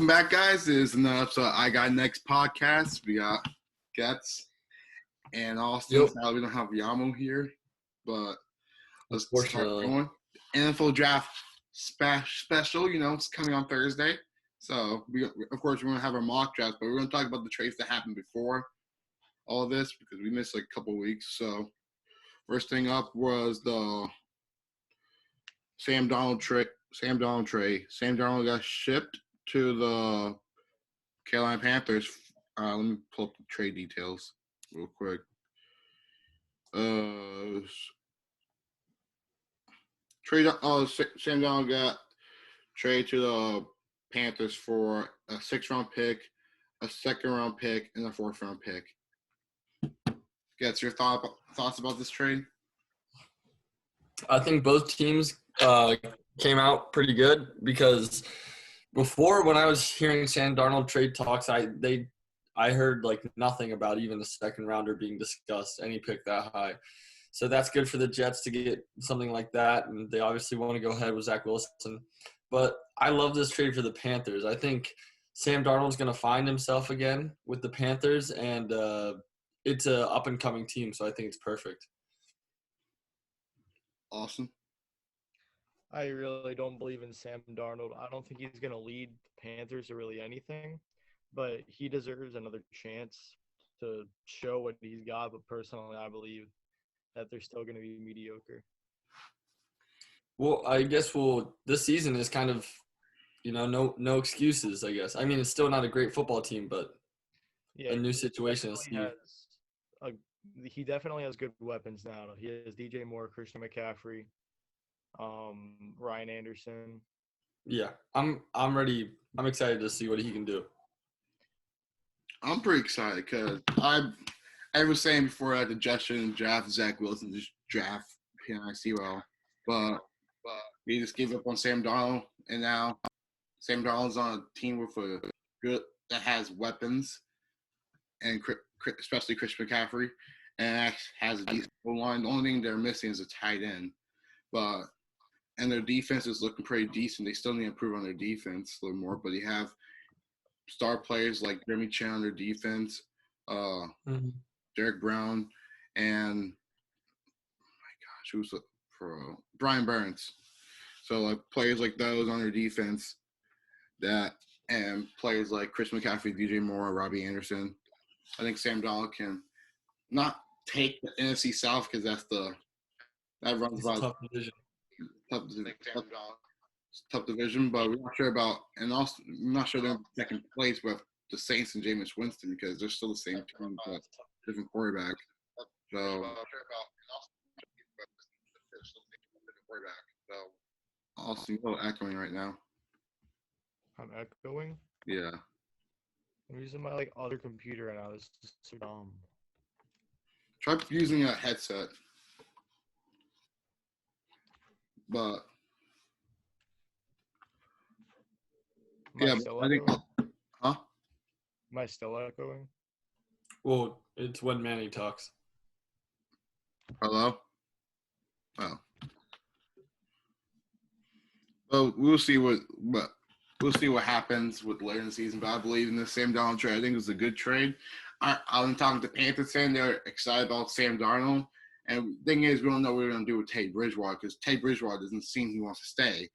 back, guys. This is another episode of I Got Next podcast. We got Goetz and Austin. Yep. Sadly, we don't have Yamo here, but let's start Unfortunately. going. NFL draft special, it's coming on Thursday. So, of course, we're going to have our mock draft, but we're going to talk about the trades that happened before all of this because we missed like a couple of weeks. So, first thing up was the Sam Darnold trade. Sam Darnold got shipped to the Carolina Panthers. Let me pull up the trade details real quick. Sam Darnold got traded to the Panthers for a 6th-round pick, a 2nd-round pick, and a 4th-round pick. Gets your thoughts about this trade? I think both teams came out pretty good because before, when I was hearing Sam Darnold trade talks, I heard like nothing about even the 2nd-rounder being discussed, any pick that high. So that's good for the Jets to get something like that, and they obviously want to go ahead with Zach Wilson. But I love this trade for the Panthers. I think Sam Darnold's going to find himself again with the Panthers, and it's an up-and-coming team, so I think it's perfect. Awesome. I really don't believe in Sam Darnold. I don't think he's going to lead the Panthers to really anything, but he deserves another chance to show what he's got. But personally, I believe that they're still going to be mediocre. Well, I guess this season is kind of, no excuses, I guess. I mean, it's still not a great football team, but a new situation. He definitely has good weapons now. He has DJ Moore, Christian McCaffrey, Ryan Anderson. Yeah, I'm ready. I'm excited to see what he can do. I'm pretty excited because I was saying before I had the Jets shouldn't draft Zach Wilson, just draft PNIC but he just gave up on Sam Darnold, and now Sam Darnold's on a team with that has weapons, and especially Christian McCaffrey, and has a decent line. The only thing they're missing is a tight end, and their defense is looking pretty decent. They still need to improve on their defense a little more, but they have star players like Jeremy Chan on their defense, Derek Brown, and who's for Brian Burns. So like players like those on their defense, and players like Chris McCaffrey, DJ Moore, Robbie Anderson. I think Sam Darnold can not take the NFC South because that runs by tough division. Tough division, but we're not sure about, and also we're not sure they're in 2nd place with the Saints and Jameis Winston because they're still the same team but different quarterback. So Austin, you're echoing right now. I'm echoing? Yeah. I'm using my other computer right now. This is so dumb. Try using a headset. But I think. Huh? Am I still echoing? Well, it's when Manny talks. Hello? Oh. Well, we'll see what happens with later in the season. But I believe in the Sam Darnold trade. I think it was a good trade. I'm talking to Panthers fan. They're excited about Sam Darnold. And the thing is, we don't know what we're going to do with Teddy Bridgewater because Teddy Bridgewater doesn't seem he wants to stay.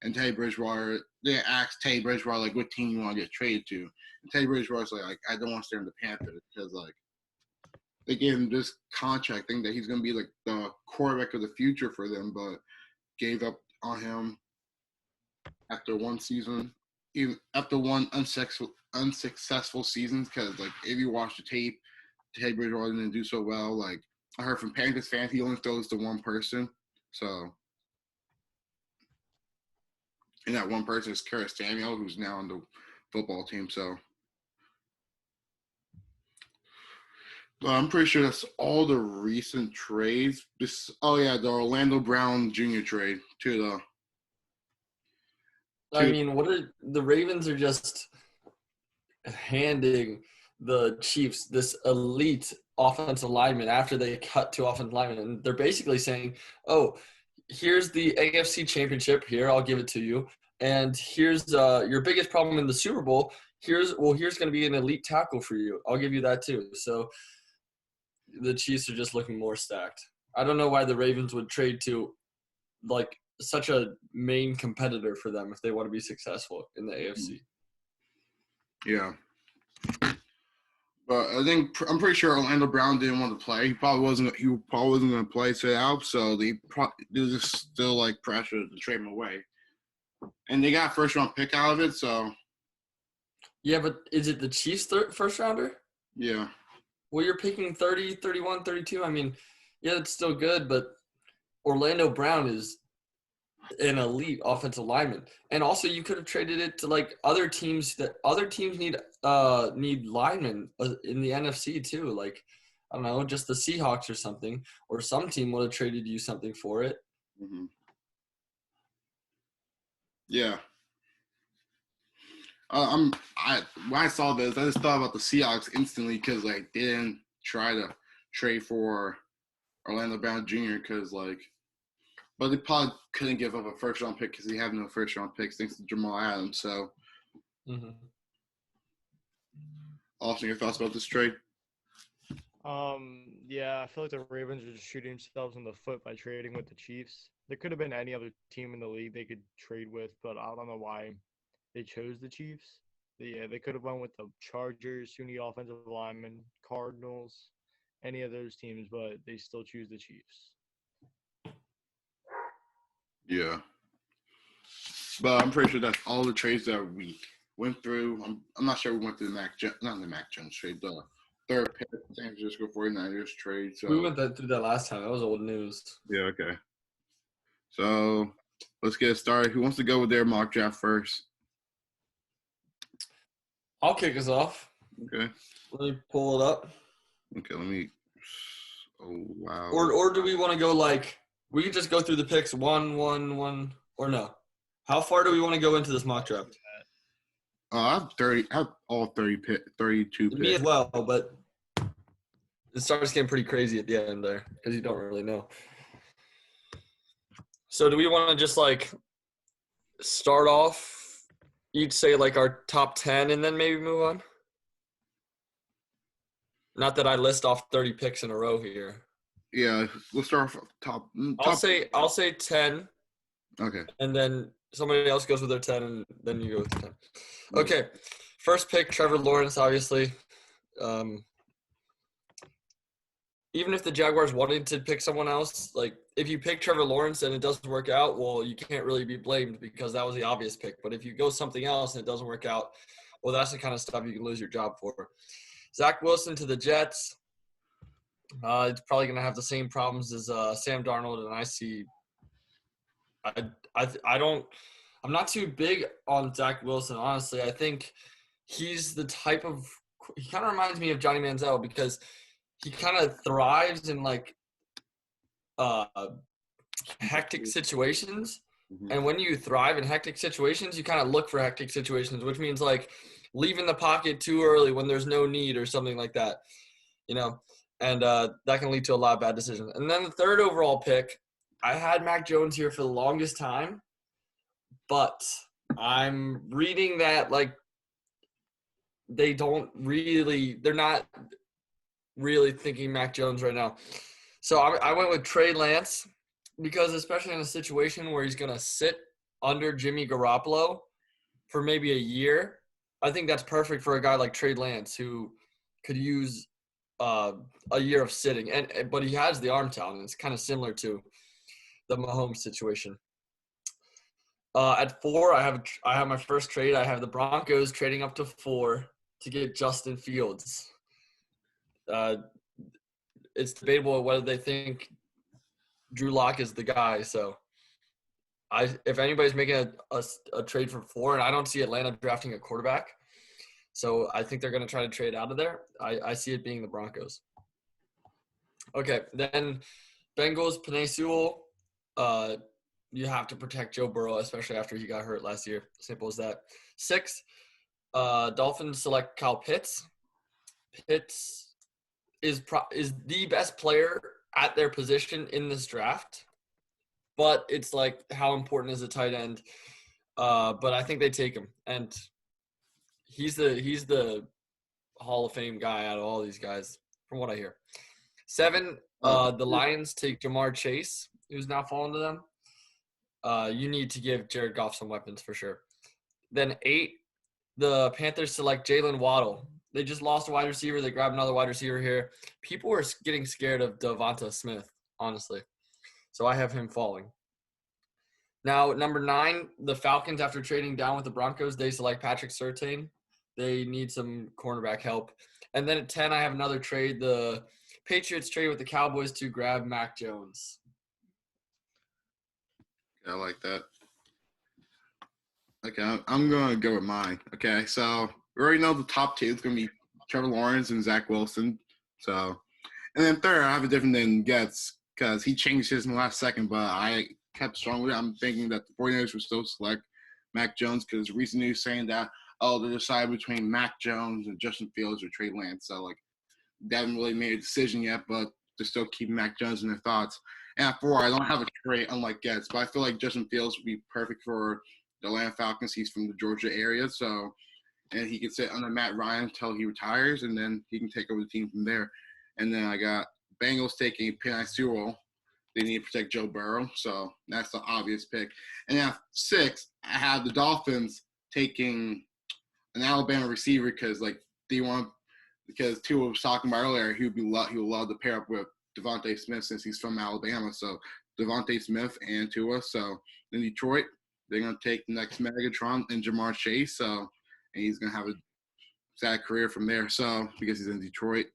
And Teddy Bridgewater, they asked Teddy Bridgewater, like, what team you want to get traded to. And Teddy Bridgewater's like, I don't want to stay in the Panthers because, like, they gave him this contract thing that he's going to be, like, the quarterback of the future for them, but gave up on him after one season, even after one unsuccessful season because, like, if you watch the tape, Teddy Bridgewater didn't do so well. Like, I heard from Panthers fans, he only throws to one person. So, and that one person is Curtis Samuel, who's now on the football team. So, but I'm pretty sure that's all the recent trades. The Orlando Brown Jr. trade to the Ravens are just handing the Chiefs this elite offensive lineman after they cut 2 offensive linemen. And they're basically saying, oh, here's the AFC championship. Here, I'll give it to you. And here's your biggest problem in the Super Bowl. Here's going to be an elite tackle for you. I'll give you that too. So the Chiefs are just looking more stacked. I don't know why the Ravens would trade to like such a main competitor for them if they want to be successful in the AFC. Yeah. But I'm pretty sure Orlando Brown didn't want to play. He probably wasn't going to play straight out. So they just still like pressure to trade him away. And they got a first round pick out of it. So yeah, but is it the Chiefs first rounder? Yeah. Well, you're picking 30, 31, 32. I mean, yeah, that's still good, but Orlando Brown is an elite offensive lineman. And also you could have traded it to like other teams need linemen in the NFC too. Like, I don't know, just the Seahawks or something, or some team would have traded you something for it. Mm-hmm. Yeah. When I saw this, I just thought about the Seahawks instantly because like they didn't try to trade for Orlando Brown Jr. But they probably couldn't give up a first round pick because they have no first round picks thanks to Jamal Adams. So, Austin, your thoughts about this trade? Yeah, I feel like the Ravens are just shooting themselves in the foot by trading with the Chiefs. There could have been any other team in the league they could trade with, but I don't know why they chose the Chiefs. They could have went with the Chargers, who need offensive linemen, Cardinals, any of those teams, but they still choose the Chiefs. Yeah. But I'm pretty sure that's all the trades that we went through. I'm not sure we went through not the Mac Jones trade, the third pick, San Francisco 49ers trade. So we went through that last time. That was old news. Yeah, okay. So let's get started. Who wants to go with their mock draft first? I'll kick us off. Okay. Let me pull it up. Okay, let me. Oh, wow. Or do we want to go like we could just go through the picks one, or no? How far do we want to go into this mock draft? I have 30. I have all 32 picks. Me as well, but it starts getting pretty crazy at the end there because you don't really know. So do we want to just like start off? Each say like our top 10 and then maybe move on? Not that I list off 30 picks in a row here. Yeah, let's start off top. I'll say 10. Okay. And then somebody else goes with their 10 and then you go with 10. Okay. First pick, Trevor Lawrence, obviously. Even if the Jaguars wanted to pick someone else, like if you pick Trevor Lawrence and it doesn't work out, well, you can't really be blamed because that was the obvious pick. But if you go something else and it doesn't work out, well, that's the kind of stuff you can lose your job for. Zach Wilson to the Jets. It's probably going to have the same problems as Sam Darnold, and I see. I'm not too big on Zach Wilson, honestly. I think he's the type of – he kind of reminds me of Johnny Manziel because he kind of thrives in, like, hectic situations. Mm-hmm. And when you thrive in hectic situations, you kind of look for hectic situations, which means, like, leaving the pocket too early when there's no need or something like that, you know. And that can lead to a lot of bad decisions. And then the third overall pick, I had Mac Jones here for the longest time, but I'm reading that, like, they're not really thinking Mac Jones right now. So I went with Trey Lance because especially in a situation where he's going to sit under Jimmy Garoppolo for maybe a year, I think that's perfect for a guy like Trey Lance who could use a year of sitting. But he has the arm talent. It's kind of similar to the Mahomes situation. At 4, I have my first trade. I have the Broncos trading up to 4 to get Justin Fields. It's debatable whether they think Drew Lock is the guy. So if anybody's making a trade for 4, and I don't see Atlanta drafting a quarterback, so I think they're going to try to trade out of there. I see it being the Broncos. Okay, then Bengals, Penei Sewell. You have to protect Joe Burrow, especially after he got hurt last year. Simple as that. 6, Dolphins select Kyle Pitts. Pitts is the best player at their position in this draft. But it's like, how important is a tight end? But I think they take him, and he's the Hall of Fame guy out of all these guys, from what I hear. 7, the Lions take Jamar Chase, who's now fallen to them. You need to give Jared Goff some weapons for sure. Then 8, the Panthers select Jalen Waddle. They just lost a wide receiver. They grabbed another wide receiver here. People are getting scared of Devonta Smith, honestly. So I have him falling. Now, number 9, the Falcons, after trading down with the Broncos, they select Patrick Surtain. They need some cornerback help. And then at 10, I have another trade. The Patriots trade with the Cowboys to grab Mac Jones. I like that. Okay, I'm going to go with mine. Okay, so we already know the top 2 is going to be Trevor Lawrence and Zach Wilson. So, and then third, I have a different than Goetz because he changed his in the last second, but I kept strong with it. I'm thinking that the 49ers would still select Mac Jones because recent news saying that, they're deciding between Mac Jones and Justin Fields or Trey Lance. So, like, they haven't really made a decision yet, but they're still keeping Mac Jones in their thoughts. And at 4, I don't have a trade unlike Goetz, but I feel like Justin Fields would be perfect for the Atlanta Falcons. He's from the Georgia area, so and he can sit under Matt Ryan until he retires, and then he can take over the team from there. And then I got Bengals taking Penei Sewell. They need to protect Joe Burrow, so that's the obvious pick. And at 6, I have the Dolphins taking an Alabama receiver because because Tua was talking about earlier, he would love to pair up with Devonta Smith since he's from Alabama. So Devonta Smith and Tua. So in Detroit, they're going to take the next Megatron and Jamar Chase. So, and he's going to have a sad career from there. So, because he's in Detroit.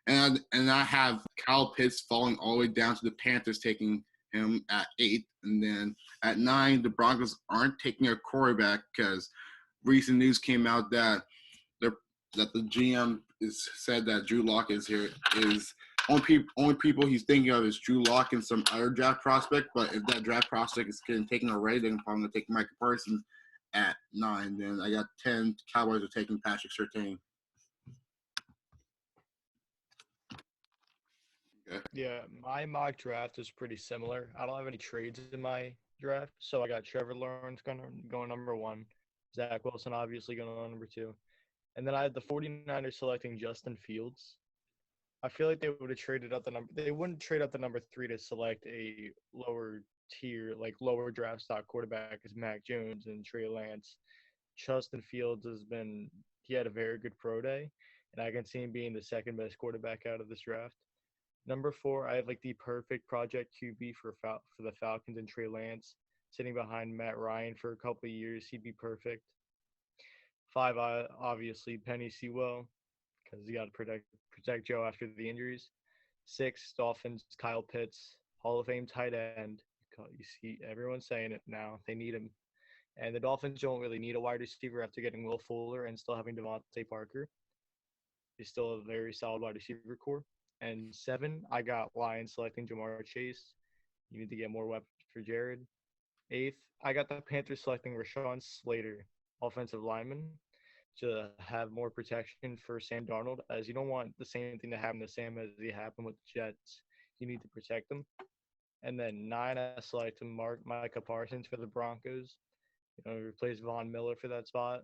And I have Kyle Pitts falling all the way down to the Panthers, taking him at 8. And then at 9, the Broncos aren't taking a quarterback because recent news came out that the GM said that Drew Lock is only people he's thinking of is Drew Lock and some other draft prospect. But if that draft prospect is getting taken already, then I'm probably going to take Micah Parsons at 9. Then I got 10. Cowboys are taking Patrick Surtain. Okay. Yeah, my mock draft is pretty similar. I don't have any trades in my draft, so I got Trevor Lawrence going number 1, Zach Wilson obviously going on number 2, and then I had the 49ers selecting Justin Fields. I feel like they would have traded up the number. They wouldn't trade up the number 3 to select a lower tier, like lower draft stock quarterback as Mac Jones and Trey Lance. Justin Fields he had a very good pro day, and I can see him being the second best quarterback out of this draft. Number 4, I have like the perfect project QB for the Falcons and Trey Lance, sitting behind Matt Ryan for a couple of years. He'd be perfect. 5, obviously Penei Sewell, because you got to protect Joe after the injuries. 6, Dolphins, Kyle Pitts, Hall of Fame tight end. You see everyone saying it now. They need him. And the Dolphins don't really need a wide receiver after getting Will Fuller and still having Devonta Parker. He's still a very solid wide receiver core. And 7, I got Lions selecting Jamar Chase. You need to get more weapons for Jared. 8th, I got the Panthers selecting Rashawn Slater, offensive lineman, to have more protection for Sam Darnold, as you don't want the same thing to happen to Sam as it happened with the Jets. You need to protect them. And then 9, I selected Micah Parsons for the Broncos. Replace Von Miller for that spot.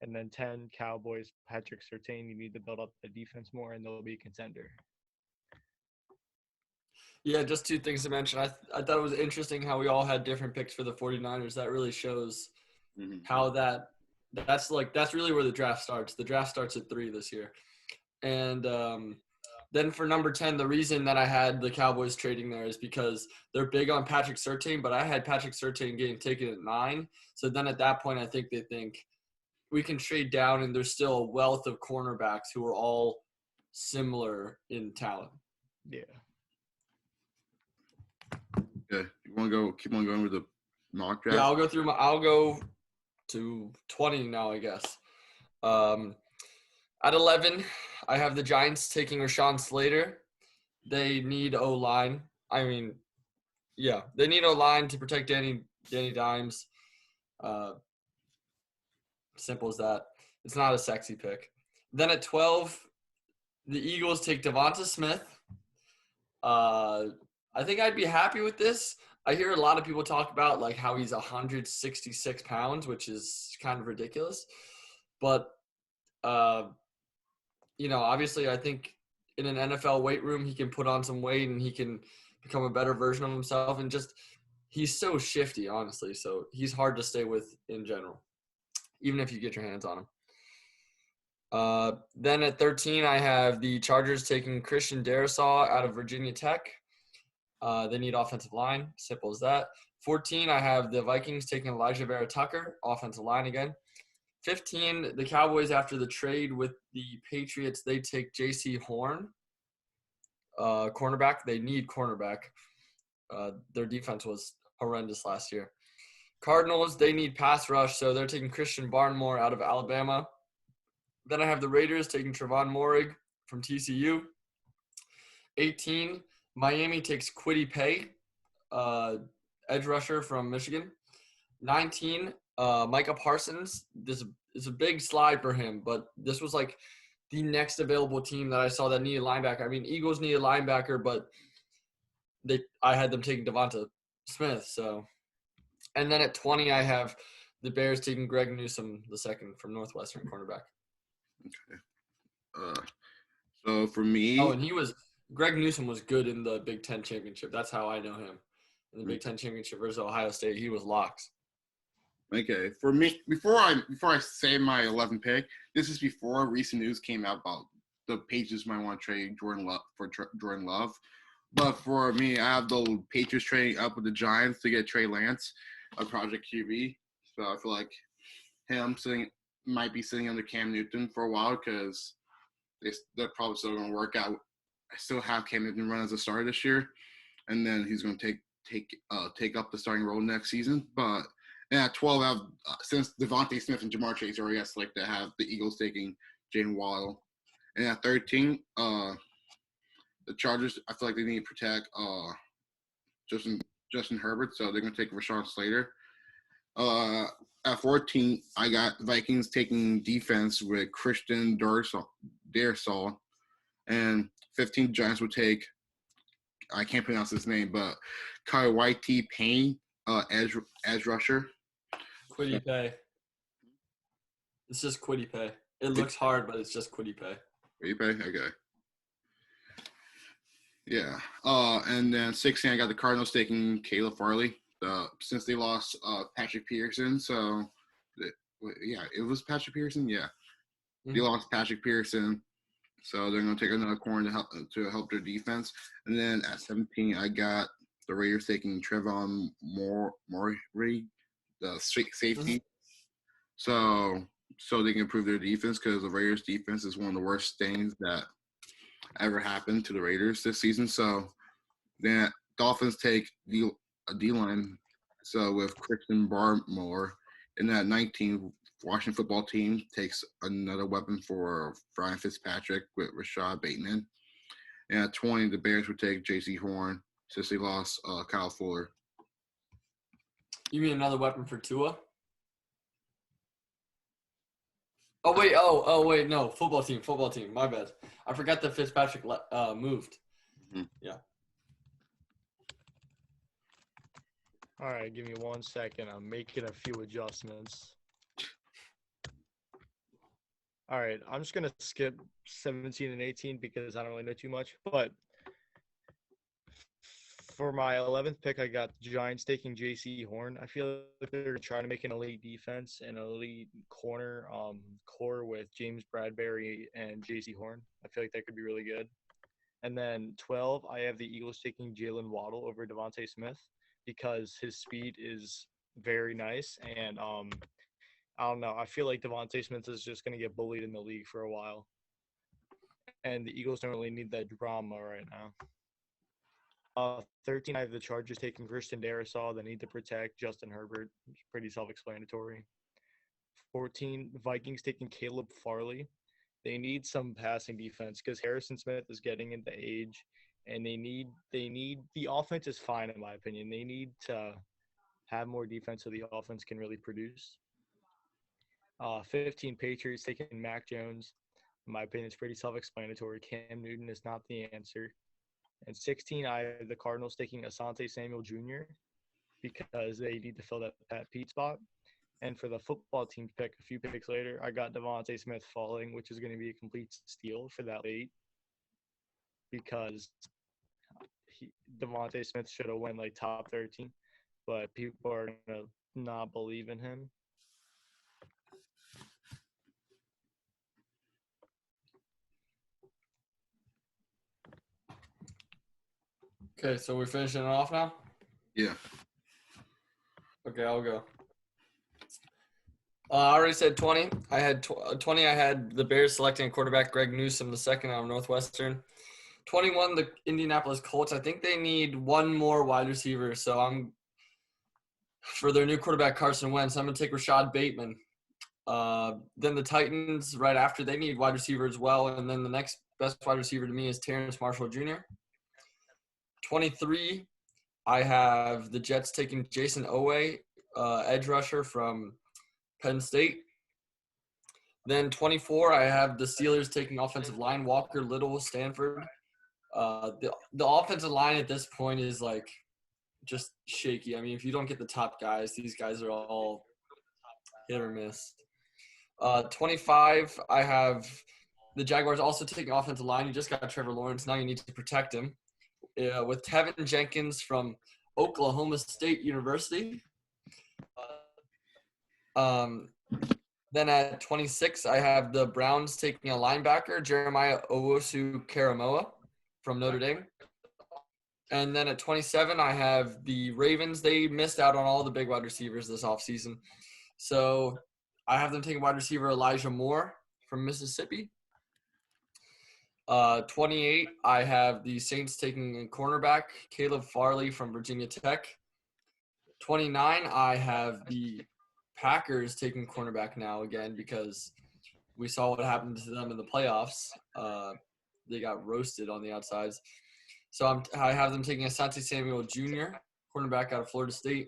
And then 10, Cowboys, Patrick Surtain. You need to build up the defense more, and they'll be a contender. Yeah, just 2 things to mention. I thought it was interesting how we all had different picks for the 49ers. That really shows how that's really where the draft starts. The draft starts at 3 this year. And then for number 10, the reason that I had the Cowboys trading there is because they're big on Patrick Surtain, but I had Patrick Surtain getting taken at 9. So then at that point, I think they think we can trade down, and there's still a wealth of cornerbacks who are all similar in talent. Yeah. Okay. You want to keep on going with the mock draft? Yeah, I'll go to 20 now, I guess. At 11, I have the Giants taking Rashawn Slater. They need O-line. They need O-line to protect Danny Dimes. Simple as that. It's not a sexy pick. Then at 12, the Eagles take Devonta Smith. I think I'd be happy with this. I hear a lot of people talk about like how he's 166 pounds, which is kind of ridiculous. But, obviously I think in an NFL weight room, he can put on some weight and he can become a better version of himself. And just he's so shifty, honestly. So he's hard to stay with in general, even if you get your hands on him. Then at 13, I have the Chargers taking Christian Darrisaw out of Virginia Tech. They need offensive line. Simple as that. 14, I have the Vikings taking Elijah Vera Tucker, offensive line again. 15, the Cowboys, after the trade with the Patriots, they take J.C. Horn, cornerback. They need cornerback. Their defense was horrendous last year. Cardinals, they need pass rush, so they're taking Christian Barmore out of Alabama. Then I have the Raiders taking Trevon Moehrig from TCU. 18, Miami takes Kwity Paye, edge rusher from Michigan. 19, Micah Parsons. This is a big slide for him, but this was like the next available team that I saw that needed linebacker. I mean, Eagles needed linebacker, but I had them taking Devonta Smith. So, and then at 20, I have the Bears taking Greg Newsome II from Northwestern, cornerback. Okay. So for me, and Greg Newsome was good in the Big Ten championship. That's how I know him. In the Big Ten championship versus Ohio State, he was locks. Okay, for me, before I say my 11th pick, this is before recent news came out about the Patriots might want to trade Jordan Love. But for me, I have the Patriots trading up with the Giants to get Trey Lance, a project QB. So I feel like him might be sitting under Cam Newton for a while because they're probably still going to work out. I still have Cam Newton run as a starter this year, and then he's going to take up the starting role next season. But at 12, since Devonta Smith and Jamar Chase already got selected, I have the Eagles taking Jaylen Waddle. And at 13, the Chargers, I feel like they need to protect Justin Herbert, so they're going to take Rashawn Slater. At 14, I got Vikings taking defense with Christian Darrisaw. And 15, Giants would take, I can't pronounce his name, but Kawhi Payne, edge rusher. Kwity Paye. It's just Kwity Paye. It looks hard, but it's just Kwity Paye. Kwity Paye? Okay. Yeah. And then 16, I got the Cardinals taking Caleb Farley. Since they lost Patrick Peterson, so it was Patrick Peterson. Yeah, They lost Patrick Peterson, so they're going to take another corner to help their defense. And then at 17, I got the Raiders taking Trevon Moehrig, the safety. So they can improve their defense because the Raiders' defense is one of the worst things that ever happened to the Raiders this season. So then Dolphins take a D-line, so with Christian Barmore. And at 19, Washington football team takes another weapon for Ryan Fitzpatrick with Rashad Bateman. And at 20, the Bears would take J.C. Horn since they lost Kyle Fuller. You mean another weapon for Tua? Oh, wait, no. Football team. My bad. I forgot that Fitzpatrick moved. Mm-hmm. Yeah. All right, give me 1 second. I'm making a few adjustments. All right, I'm just going to skip 17 and 18 because I don't really know too much. But for my 11th pick, I got the Giants taking J.C. Horn. I feel like they're trying to make an elite defense and an elite corner core with James Bradbury and J.C. Horn. I feel like that could be really good. And then 12, I have the Eagles taking Jaylen Waddle over Devonta Smith because his speed is very nice. And I don't know. I feel like Devonta Smith is just going to get bullied in the league for a while. And the Eagles don't really need that drama right now. 13, I have the Chargers taking Christian Darrisaw. They need to protect Justin Herbert. It's pretty self-explanatory. 14, Vikings taking Caleb Farley. They need some passing defense because Harrison Smith is getting into age, and they need the offense is fine in my opinion. They need to have more defense so the offense can really produce. 15, Patriots taking Mac Jones. In my opinion, it's pretty self-explanatory. Cam Newton is not the answer. And 16, I have the Cardinals taking Asante Samuel Jr. because they need to fill that Pat Pete spot. And for the football team pick, a few picks later, I got Devonta Smith falling, which is going to be a complete steal for that late because Devonta Smith should have went like top 13, but people are going to not believe in him. Okay, so we're finishing it off now? Yeah. Okay, I'll go. I already said 20. I had 20. I had the Bears selecting a quarterback, Greg Newsome, the second out of Northwestern. 21, the Indianapolis Colts. I think they need one more wide receiver, so I'm for their new quarterback, Carson Wentz. I'm going to take Rashad Bateman. Then the Titans, right after, they need wide receiver as well, and then the next best wide receiver to me is Terrence Marshall Jr. 23, I have the Jets taking Jason Owe, edge rusher from Penn State. Then 24, I have the Steelers taking offensive line, Walker Little, Stanford. The offensive line at this point is like just shaky. I mean, if you don't get the top guys, these guys are all hit or miss. 25, I have the Jaguars also taking offensive line. You just got Trevor Lawrence. Now you need to protect him. With Tevin Jenkins from Oklahoma State University. Then at 26, I have the Browns taking a linebacker, Jeremiah Owusu-Karamoah from Notre Dame. And then at 27, I have the Ravens. They missed out on all the big wide receivers this offseason. So I have them taking wide receiver Elijah Moore from Mississippi. 28, I have the Saints taking a cornerback, Caleb Farley from Virginia Tech. 29, I have the Packers taking cornerback now again because we saw what happened to them in the playoffs. They got roasted on the outsides. So I have them taking Asante Samuel Jr., cornerback out of Florida State.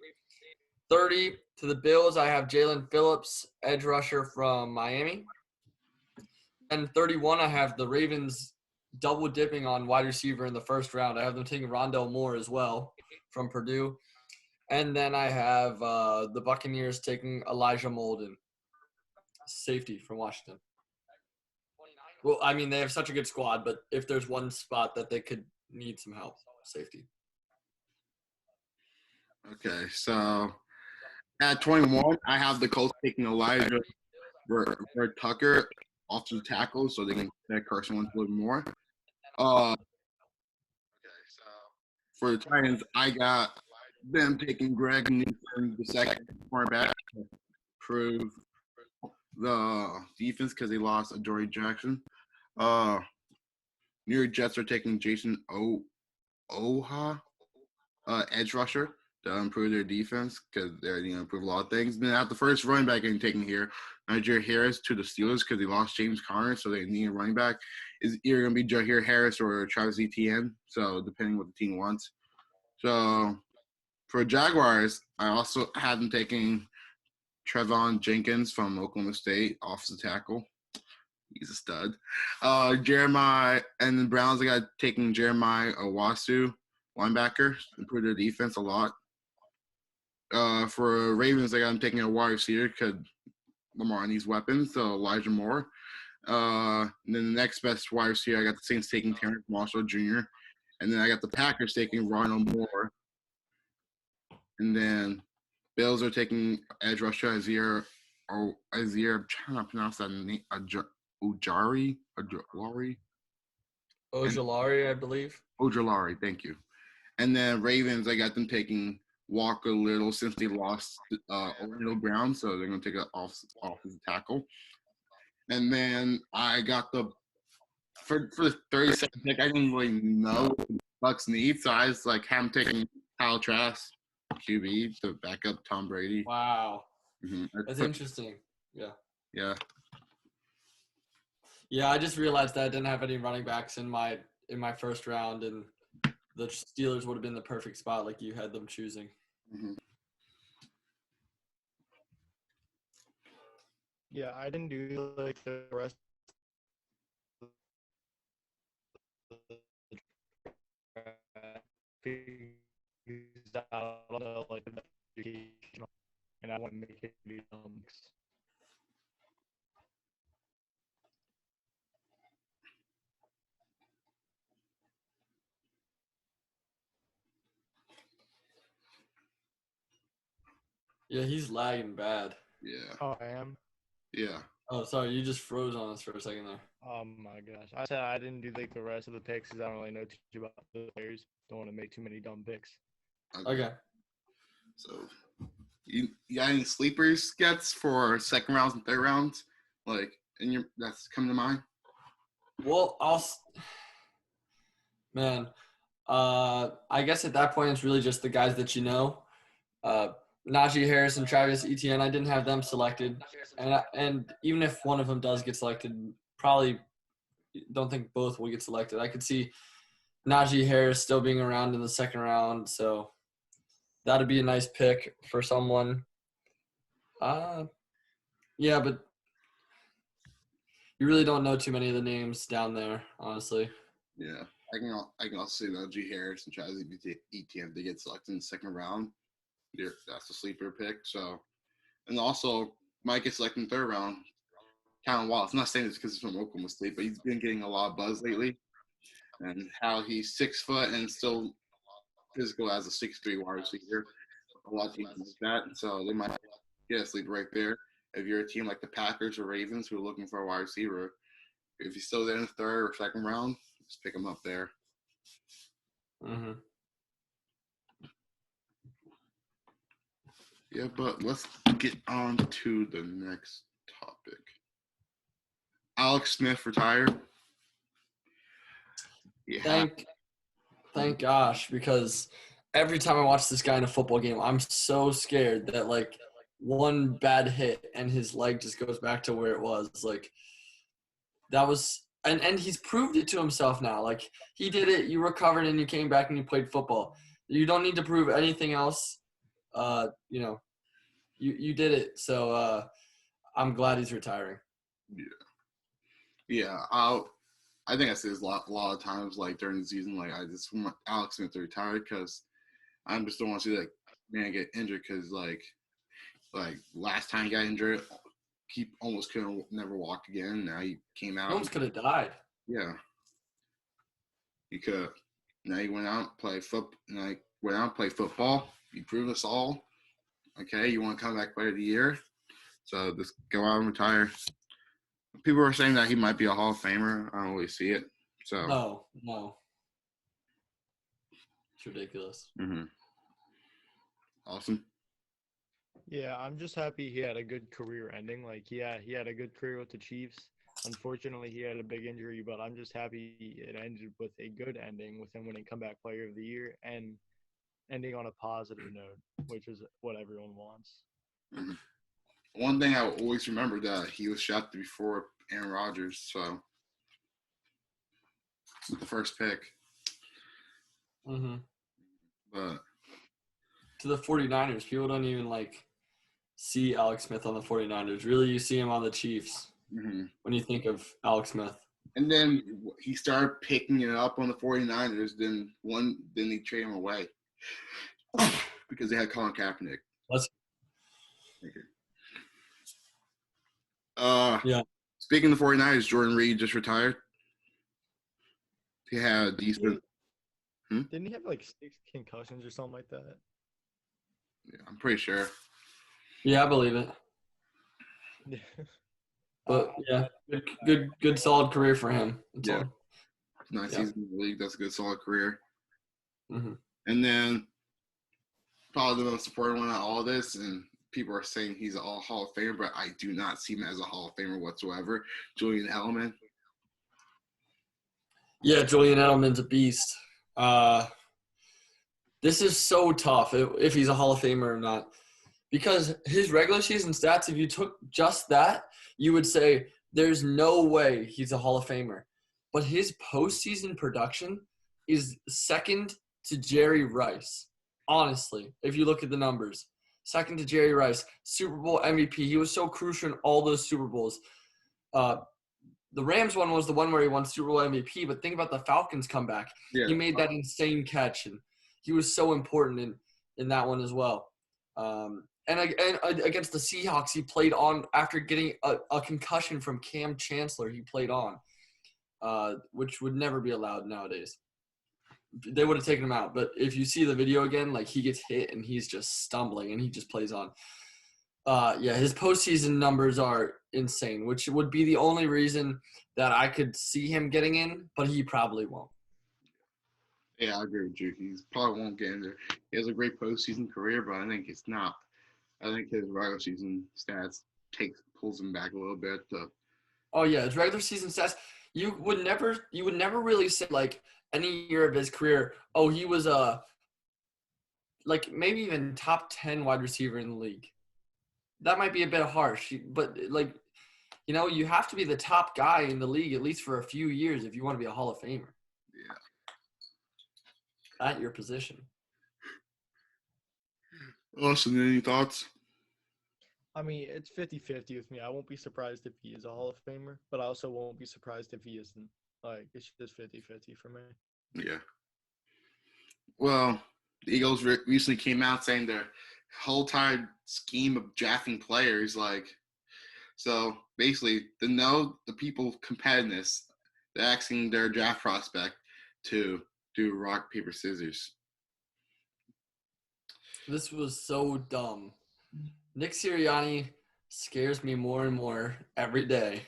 30, to the Bills, I have Jalen Phillips, edge rusher from Miami. And 31, I have the Ravens double dipping on wide receiver in the first round. I have them taking Rondell Moore as well from Purdue. And then I have the Buccaneers taking Elijah Molden, safety from Washington. Well, I mean, they have such a good squad, but if there's one spot that they could need some help, safety. Okay, so at 21, I have the Colts taking Elijah Tucker off the tackle so they can protect Carson Wentz a little more. Okay, so for the Titans, I got them taking Greg Newsome, the second cornerback, to improve the defense because they lost Adoree Jackson. New York Jets are taking Jason Oha, edge rusher, to improve their defense because they're improve a lot of things. Then at the first running back getting taken here, Najee Harris to the Steelers because they lost James Conner, so they need a running back. Is either going to be Jaheir Harris or Travis Etienne, so depending what the team wants. So for Jaguars, I also had them taking Trevon Jenkins from Oklahoma State, offensive tackle. He's a stud. Jeremiah, and the Browns, I got taking Jeremiah Owasu, linebacker, improve their defense a lot. For Ravens, I got him taking a wide receiver because Lamar needs weapons, so Elijah Moore. And then the next best wide receiver, I got the Saints taking Terrence Marshall Jr. And then I got the Packers taking Ronald Moore. And then Bills are taking edge rusher Isaiah, I'm trying to pronounce that name, Ojulari, I believe. Ojulari, thank you. And then Ravens, I got them taking Walker Little since they lost Orlando Brown, so they're going to take an offensive tackle. And then I got for the 32nd pick, I didn't really know what the Bucs need, so I was like, I'm taking Kyle Trask, QB, to back up Tom Brady. Wow. Mm-hmm. That's interesting. Yeah. Yeah. Yeah, I just realized that I didn't have any running backs in my first round, and the Steelers would have been the perfect spot like you had them choosing. Mm-hmm. Yeah, I didn't do like the rest of the draft. I don't know, like Yeah, he's lagging bad. Yeah. Oh, I am. Yeah. Oh, sorry, you just froze on us for a second there. Oh my gosh! I said I didn't do like the rest of the picks because I don't really know too much about the players. Don't want to make too many dumb picks. Okay. So, you got any sleepers gets for second rounds and third rounds? Like, that's coming to mind? Well, man, I guess at that point it's really just the guys that you know. Najee Harris and Travis Etienne, I didn't have them selected, and even if one of them does get selected, probably don't think both will get selected. I could see Najee Harris still being around in the second round, so that'd be a nice pick for someone. Yeah, but you really don't know too many of the names down there, honestly. Yeah. I can also say Najee Harris and Travis Etienne, they get selected in the second round. That's a sleeper pick. So, and also might get selected in the third round. Calvin Wallace. I'm not saying this because he's from Oklahoma State, but he's been getting a lot of buzz lately. And how he's 6 foot and still physical as a 6'3" wide receiver. A lot of teams like that. So they might get a sleeper right there. If you're a team like the Packers or Ravens who are looking for a wide receiver, if he's still there in the third or second round, just pick him up there. Mm-hmm. Yeah, but let's get on to the next topic. Alex Smith retired. Yeah. Thank gosh, because every time I watch this guy in a football game, I'm so scared that like one bad hit and his leg just goes back to where it was. Like that was and he's proved it to himself now. Like he did it, you recovered and you came back and you played football. You don't need to prove anything else. You know, you did it. So I'm glad he's retiring. Yeah. I think I say this a lot of times, like during the season, like I just want Alex Smith to retire because I just don't want to see that man get injured because like last time he got injured, he almost couldn't never walk again. Now he came out. He almost could have died. Yeah. He could. Now he went out and played football. He proved us all. Okay, you want to come back player of the year? So just go out and retire. People are saying that he might be a Hall of Famer. I don't really see it. So No. It's ridiculous. Mm-hmm. Awesome. Yeah, I'm just happy he had a good career ending. Like, yeah, he had a good career with the Chiefs. Unfortunately, he had a big injury, but I'm just happy it ended with a good ending with him winning Comeback Player of the Year and ending on a positive note, which is what everyone wants. Mm-hmm. One thing I will always remember that he was shafted before Aaron Rodgers, so the first pick. Mm-hmm. But to the 49ers, people don't even like see Alex Smith on the 49ers. Really, you see him on the Chiefs when you think of Alex Smith. And then he started picking it up on the 49ers. Then they trade him away because they had Colin Kaepernick. Yeah. Speaking of the 49ers, Jordan Reed just retired. He had a decent. Didn't he have like 6 concussions or something like that? Yeah, I'm pretty sure. Yeah, I believe it. But yeah, good, solid career for him. Yeah, nice season in the league. That's a good, solid career. Mm-hmm. And then probably the most important one out of all this, and people are saying he's a Hall of Famer, but I do not see him as a Hall of Famer whatsoever. Julian Edelman. Yeah, Julian Edelman's a beast. This is so tough if he's a Hall of Famer or not. Because his regular season stats, if you took just that, you would say there's no way he's a Hall of Famer. But his postseason production is second to Jerry Rice. Honestly, if you look at the numbers. Second to Jerry Rice. Super Bowl MVP. He was so crucial in all those Super Bowls. The Rams one was the one where he won Super Bowl MVP, but think about the Falcons comeback. Yeah. He made that insane catch, and he was so important in that one as well. And against the Seahawks, he played on after getting a concussion from Cam Chancellor. He played on, which would never be allowed nowadays. they would have taken him out. But if you see the video again, like he gets hit and he's just stumbling and he just plays on. His postseason numbers are insane, which would be the only reason that I could see him getting in, but he probably won't. Yeah, I agree with you. He probably won't get in there. He has a great postseason career, but I think it's not. I think his regular season stats pulls him back a little bit. Oh yeah, his regular season stats. You would never really say like any year of his career. Oh, he was like maybe even top 10 wide receiver in the league. That might be a bit harsh, but like, you know, you have to be the top guy in the league at least for a few years if you want to be a Hall of Famer. Yeah. At your position. Austin, any thoughts? I mean, it's 50-50 with me. I won't be surprised if he is a Hall of Famer, but I also won't be surprised if he isn't. Like, it's just 50-50 for me. Yeah. Well, the Eagles recently came out saying their whole entire scheme of drafting players, like, so basically, to know the people competitiveness, they're asking their draft prospect to do rock, paper, scissors. This was so dumb. Nick Sirianni scares me more and more every day.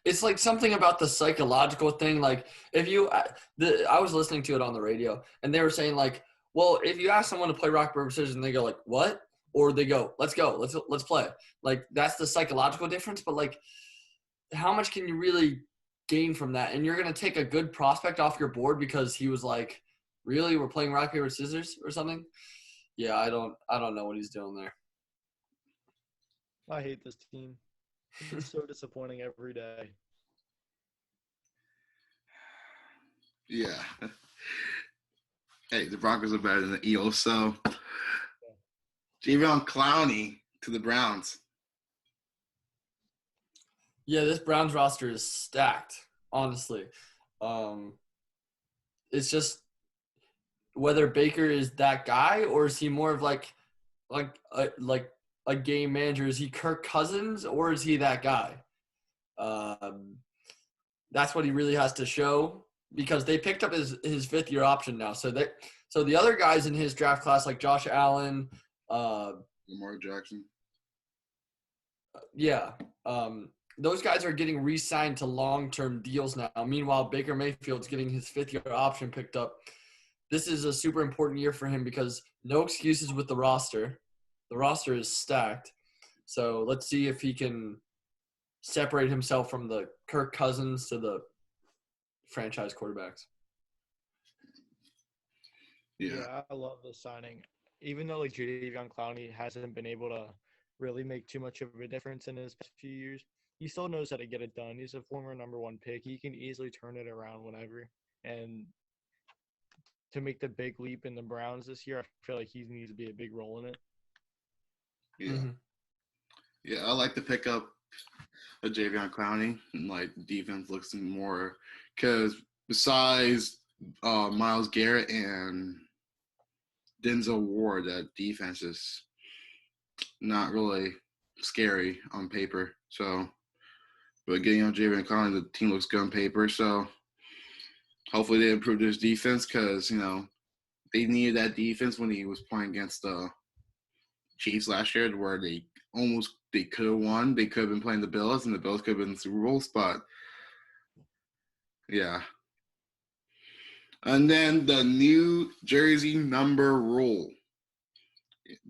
It's like something about the psychological thing. Like I was listening to it on the radio, and they were saying like, well, if you ask someone to play rock, paper, scissors, and they go like, what? Or they go, let's go, let's play. Like that's the psychological difference. But like, how much can you really gain from that? And you're gonna take a good prospect off your board because he was like, really, we're playing rock, paper, scissors or something? Yeah, I don't know what he's doing there. I hate this team. It's so disappointing every day. Yeah. Hey, the Broncos are better than the Eagles, so Clowney to the Browns. Yeah, this Browns roster is stacked, honestly. It's just whether Baker is that guy or is he more of like a game manager? Is he Kirk Cousins or is he that guy? That's what he really has to show because they picked up his fifth-year option now. So the other guys in his draft class like Josh Allen, Lamar Jackson. Yeah. Those guys are getting re-signed to long-term deals now. Meanwhile, Baker Mayfield's getting his fifth-year option picked up. This is a super important year for him because no excuses with the roster. The roster is stacked. So let's see if he can separate himself from the Kirk Cousins to the franchise quarterbacks. Yeah, I love this signing. Even though like Jadeveon Clowney hasn't been able to really make too much of a difference in his past few years, he still knows how to get it done. He's a former number one pick. He can easily turn it around whenever. And to make the big leap in the Browns this year, I feel like he needs to be a big role in it. Yeah. Mm-hmm. Yeah, I like the pickup of Jadeveon Clowney. And, like, defense looks more – because besides Myles Garrett and Denzel Ward, that defense is not really scary on paper. So, but getting on Jadeveon Clowney, the team looks good on paper. So, hopefully they improve this defense because, you know, they needed that defense when he was playing against the Chiefs last year where they could have won. They could have been playing the Bills, and the Bills could have been in the Super Bowl spot. Yeah. And then the new jersey number rule.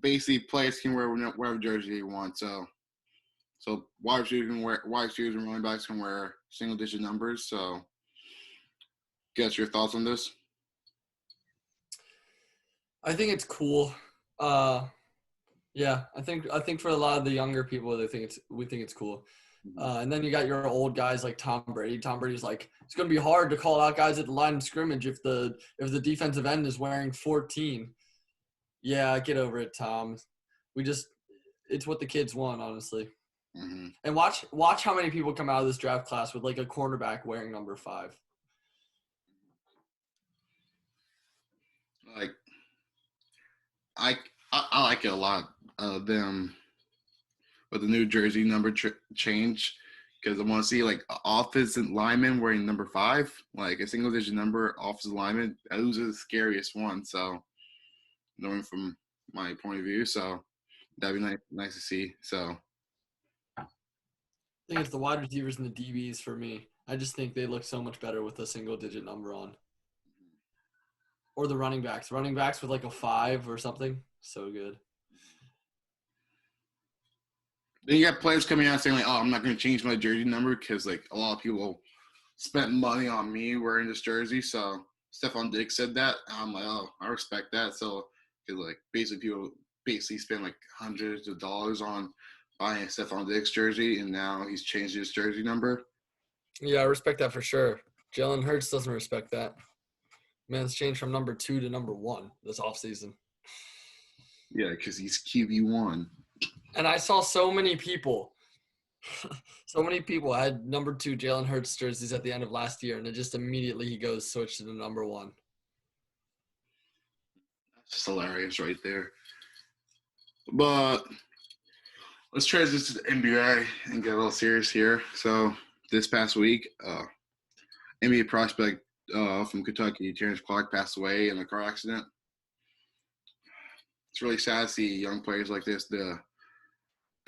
Basically, players can wear whatever jersey they want. So wide receivers and running backs can wear single-digit numbers. So, guess your thoughts on this? I think it's cool. Yeah, I think for a lot of the younger people, we think it's cool. And then you got your old guys like Tom Brady. Tom Brady's like, it's going to be hard to call out guys at the line of scrimmage if the defensive end is wearing 14. Yeah, get over it, Tom. It's what the kids want, honestly. Mm-hmm. And watch how many people come out of this draft class with like a cornerback wearing number 5. Like, I like it a lot. Them with the new jersey number change, because I want to see like offensive lineman wearing number 5, like a single digit number offensive lineman. Those are the scariest ones. So knowing from my point of view, so that'd be nice to see. So I think it's the wide receivers and the DBs for me. I just think they look so much better with a single digit number on. Or the running backs. Running backs with like a 5 or something. So good. then you got players coming out saying like, "Oh, I'm not going to change my jersey number because like a lot of people spent money on me wearing this jersey." So Stephon Diggs said that. I'm like, "Oh, I respect that." So because like basically people spend like hundreds of dollars on buying a Stephon Diggs jersey, and now he's changed his jersey number. Yeah, I respect that for sure. Jalen Hurts doesn't respect that. Man's changed from number 2 to number 1 this offseason. Yeah, because he's QB1. And I saw so many people had number 2 Jalen Hurts jerseys at the end of last year, and it just immediately he goes switch to the number 1. That's just hilarious right there. But let's transition to the NBA and get a little serious here. So this past week, NBA prospect from Kentucky, Terrence Clarke, passed away in a car accident. It's really sad to see young players like this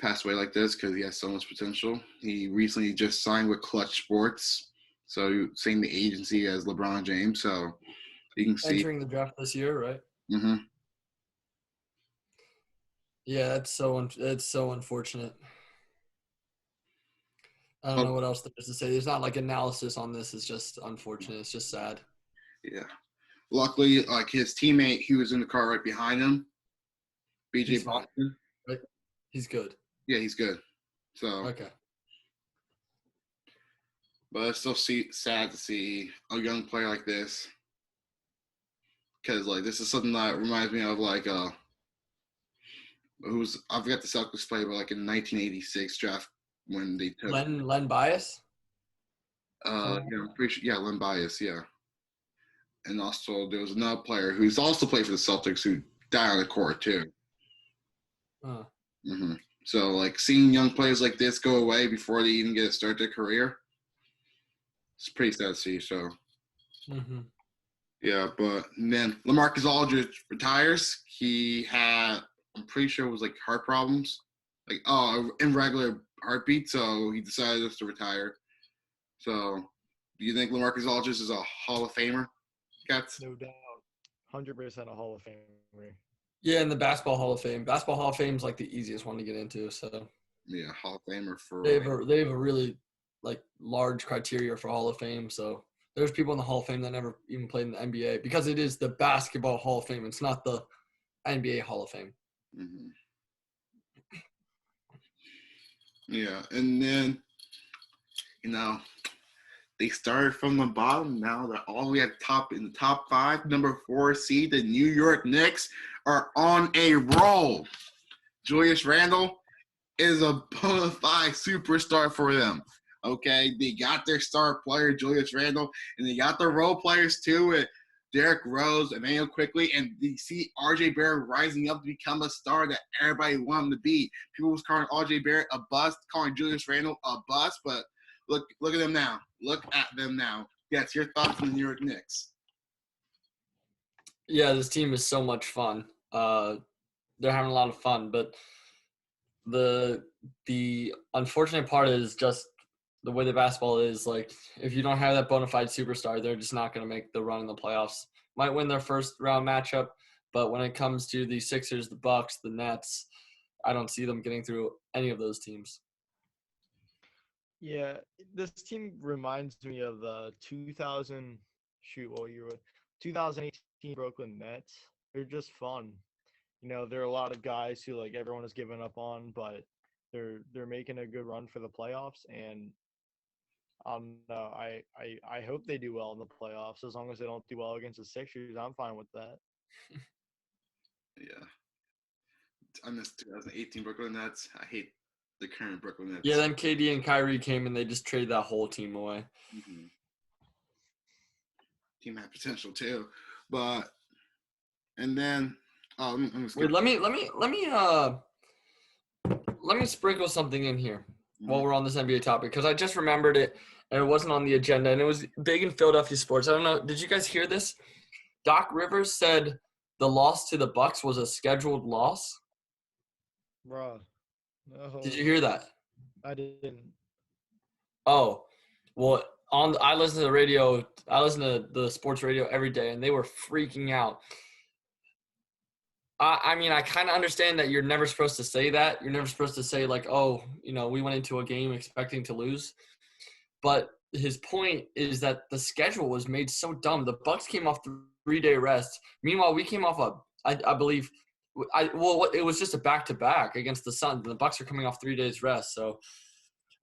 pass away like this because he has so much potential. He recently just signed with Clutch Sports, so same the agency as LeBron James. So you can see entering the draft this year, right? Mm-hmm. Yeah, that's so unfortunate. I don't know what else there is to say. There's not like analysis on this. It's just unfortunate. It's just sad. Yeah. Luckily, like his teammate, he was in the car right behind him. BJ Boston. Right? He's good. Yeah, he's good. So okay. But it's still sad to see a young player like this, because like this is something that reminds me of like I forgot the Celtics player, but like in 1986 draft when they took Len Bias. Yeah, I'm pretty sure. Yeah, Len Bias. Yeah, and also there was another player who's also played for the Celtics who died on the court too. Mm-hmm. So like seeing young players like this go away before they even get to start their career, it's pretty sad to see. So. Mm-hmm. Yeah, but then Lamarcus Aldridge retires. He had, I'm pretty sure it was like heart problems, like irregular heartbeat. So he decided just to retire. So, do you think Lamarcus Aldridge is a Hall of Famer, Cats? No doubt, 100% a Hall of Famer. Yeah, in the Basketball Hall of Fame. Basketball Hall of Fame is like the easiest one to get into. So yeah, Hall of Famer for. They have a really like large criteria for Hall of Fame. So there's people in the Hall of Fame that never even played in the NBA because it is the Basketball Hall of Fame. It's not the NBA Hall of Fame. Mm-hmm. Yeah, and then they started from the bottom. Now they're all the way at in the top 5. Number 4 seed, the New York Knicks are on a roll. Julius Randle is a bona fide superstar for them. Okay, they got their star player, Julius Randle, and they got their role players too with Derrick Rose, Emmanuel Quickly, and they see RJ Barrett rising up to become a star that everybody wanted him to be. People was calling RJ Barrett a bust, calling Julius Randle a bust, but look at them now. Look at them now. Yes, your thoughts on the New York Knicks? Yeah, this team is so much fun. They're having a lot of fun, but the unfortunate part is just the way the basketball is. Like, if you don't have that bona fide superstar, they're just not going to make the run in the playoffs. Might win their first round matchup, but when it comes to the Sixers, the Bucks, the Nets, I don't see them getting through any of those teams. Yeah, this team reminds me of the 2018 Brooklyn Nets. They're just fun. There are a lot of guys who like everyone has given up on, but they're making a good run for the playoffs, and I hope they do well in the playoffs. As long as they don't do well against the Sixers, I'm fine with that. Yeah, I miss 2018 Brooklyn Nets. I hate the current Brooklyn Nets. Yeah, then KD and Kyrie came and they just traded that whole team away. Mm-hmm. Team had potential too, and then wait, let me sprinkle something in here. while we're on this NBA topic, because I just remembered it, and it wasn't on the agenda, and it was big in Philadelphia sports. I don't know. Did you guys hear this? Doc Rivers said the loss to the Bucks was a scheduled loss. Bruh. No, Did you hear that? I didn't. Oh, well, I listen to the radio. I listen to the sports radio every day, and they were freaking out. I mean, I kind of understand that you're never supposed to say that. You're never supposed to say, like, oh, we went into a game expecting to lose. But his point is that the schedule was made so dumb. The Bucks came off 3-day rest. Meanwhile, we came off I believe – it was just a back-to-back against the Suns. The Bucks are coming off 3 days rest, so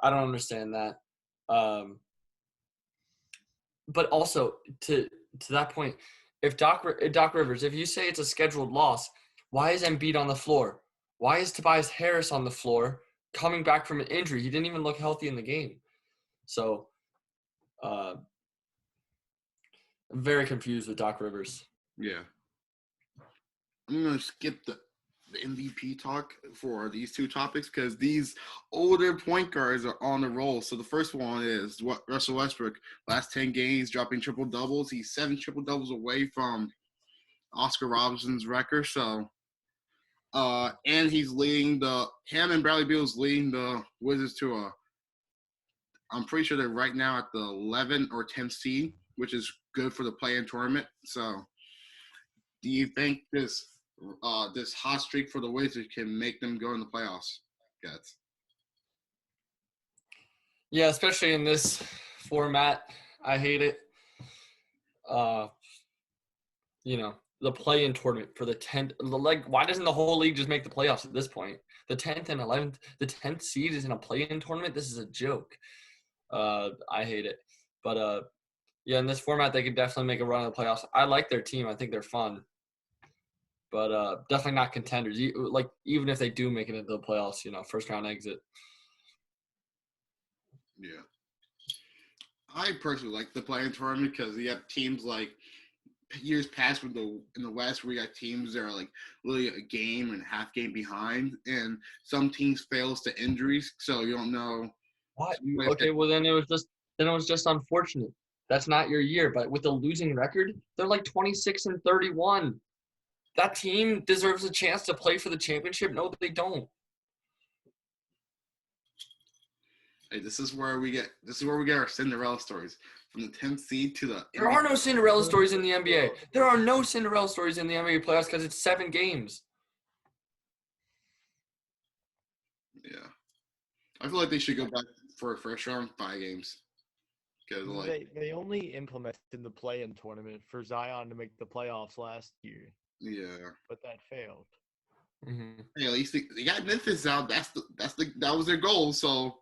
I don't understand that. But also, to that point, if Doc Rivers, if you say it's a scheduled loss, why is Embiid on the floor? Why is Tobias Harris on the floor coming back from an injury? He didn't even look healthy in the game. So, I'm very confused with Doc Rivers. Yeah. I'm going to skip the MVP talk for these two topics because these older point guards are on the roll. So the first one is Russell Westbrook. Last 10 games, dropping triple-doubles. He's 7 triple-doubles away from Oscar Robinson's record. So, and he's leading him and Bradley Beal's leading the Wizards to I'm pretty sure they're right now at the 11th or 10th seed, which is good for the play-in tournament. So, do you think this hot streak for the Wizards can make them go in the playoffs, guys? Yeah, especially in this format. I hate it. The play-in tournament for the 10th. Why doesn't the whole league just make the playoffs at this point? The 10th and 11th, the 10th seed is in a play-in tournament? This is a joke. I hate it. But, in this format, they could definitely make a run of the playoffs. I like their team. I think they're fun. But definitely not contenders. Even if they do make it into the playoffs, first-round exit. Yeah. I personally like the play-in tournament because you have teams like years past in the West where you got teams that are like really a game and a half game behind, and some teams fails to injuries, so you don't know. What? Okay, well then it was just unfortunate. That's not your year. But with a losing record, they're like 26-31. That team deserves a chance to play for the championship. No, they don't. Hey, this is where we get our Cinderella stories. From the 10th seed to the There are no Cinderella stories in the NBA. There are no Cinderella stories in the NBA playoffs because it's 7 games. Yeah. I feel like they should go back for a first round 5 games. Because they only implemented the play-in tournament for Zion to make the playoffs last year. Yeah. But that failed. Mm-hmm. Hey, at least they got Memphis out. That was their goal, so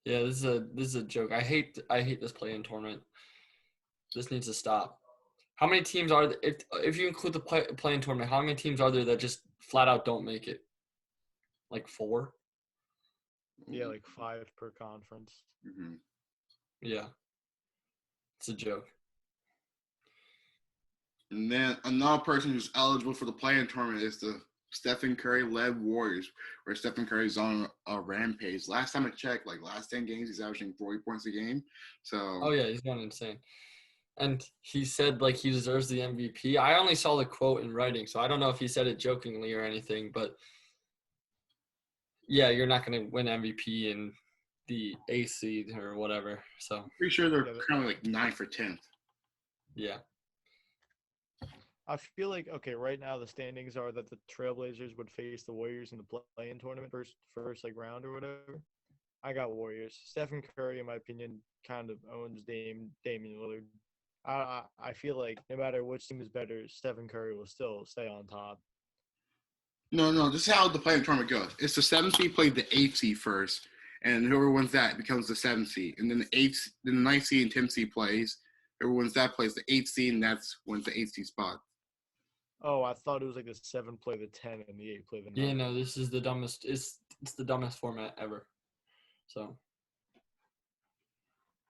Yeah, this is a joke. I hate this play-in tournament. This needs to stop. How many teams are there, if you include the play-in tournament? How many teams are there that just flat out don't make it? Like 4? Yeah, like 5 per conference. Mm-hmm. Yeah, it's a joke. And then another person who's eligible for the play-in tournament is the Stephen Curry-led Warriors, where Stephen Curry's on a rampage. Last time I checked, last 10 games, he's averaging 40 points a game. So. Oh yeah, he's going insane. And he said he deserves the MVP. I only saw the quote in writing, so I don't know if he said it jokingly or anything. But yeah, you're not going to win MVP in the 8th seed or whatever. So pretty sure they're currently 9th or 10th. Yeah. I feel like, okay, right now the standings are that the Trailblazers would face the Warriors in the play-in tournament first round or whatever. I got Warriors. Stephen Curry, in my opinion, kind of owns Damian Lillard. I feel like no matter which team is better, Stephen Curry will still stay on top. No. This is how the play-in tournament goes. It's the 7th seed played the 8th seed first, and whoever wins that becomes the 7th seed. And then the 9th seed and 10th seed plays. Whoever wins that plays the 8th seed, and that's wins the 8th seed spot. Oh, I thought it was like the 7 play the 10 and the 8 play the 9. Yeah, no, this is the dumbest. It's the dumbest format ever. So.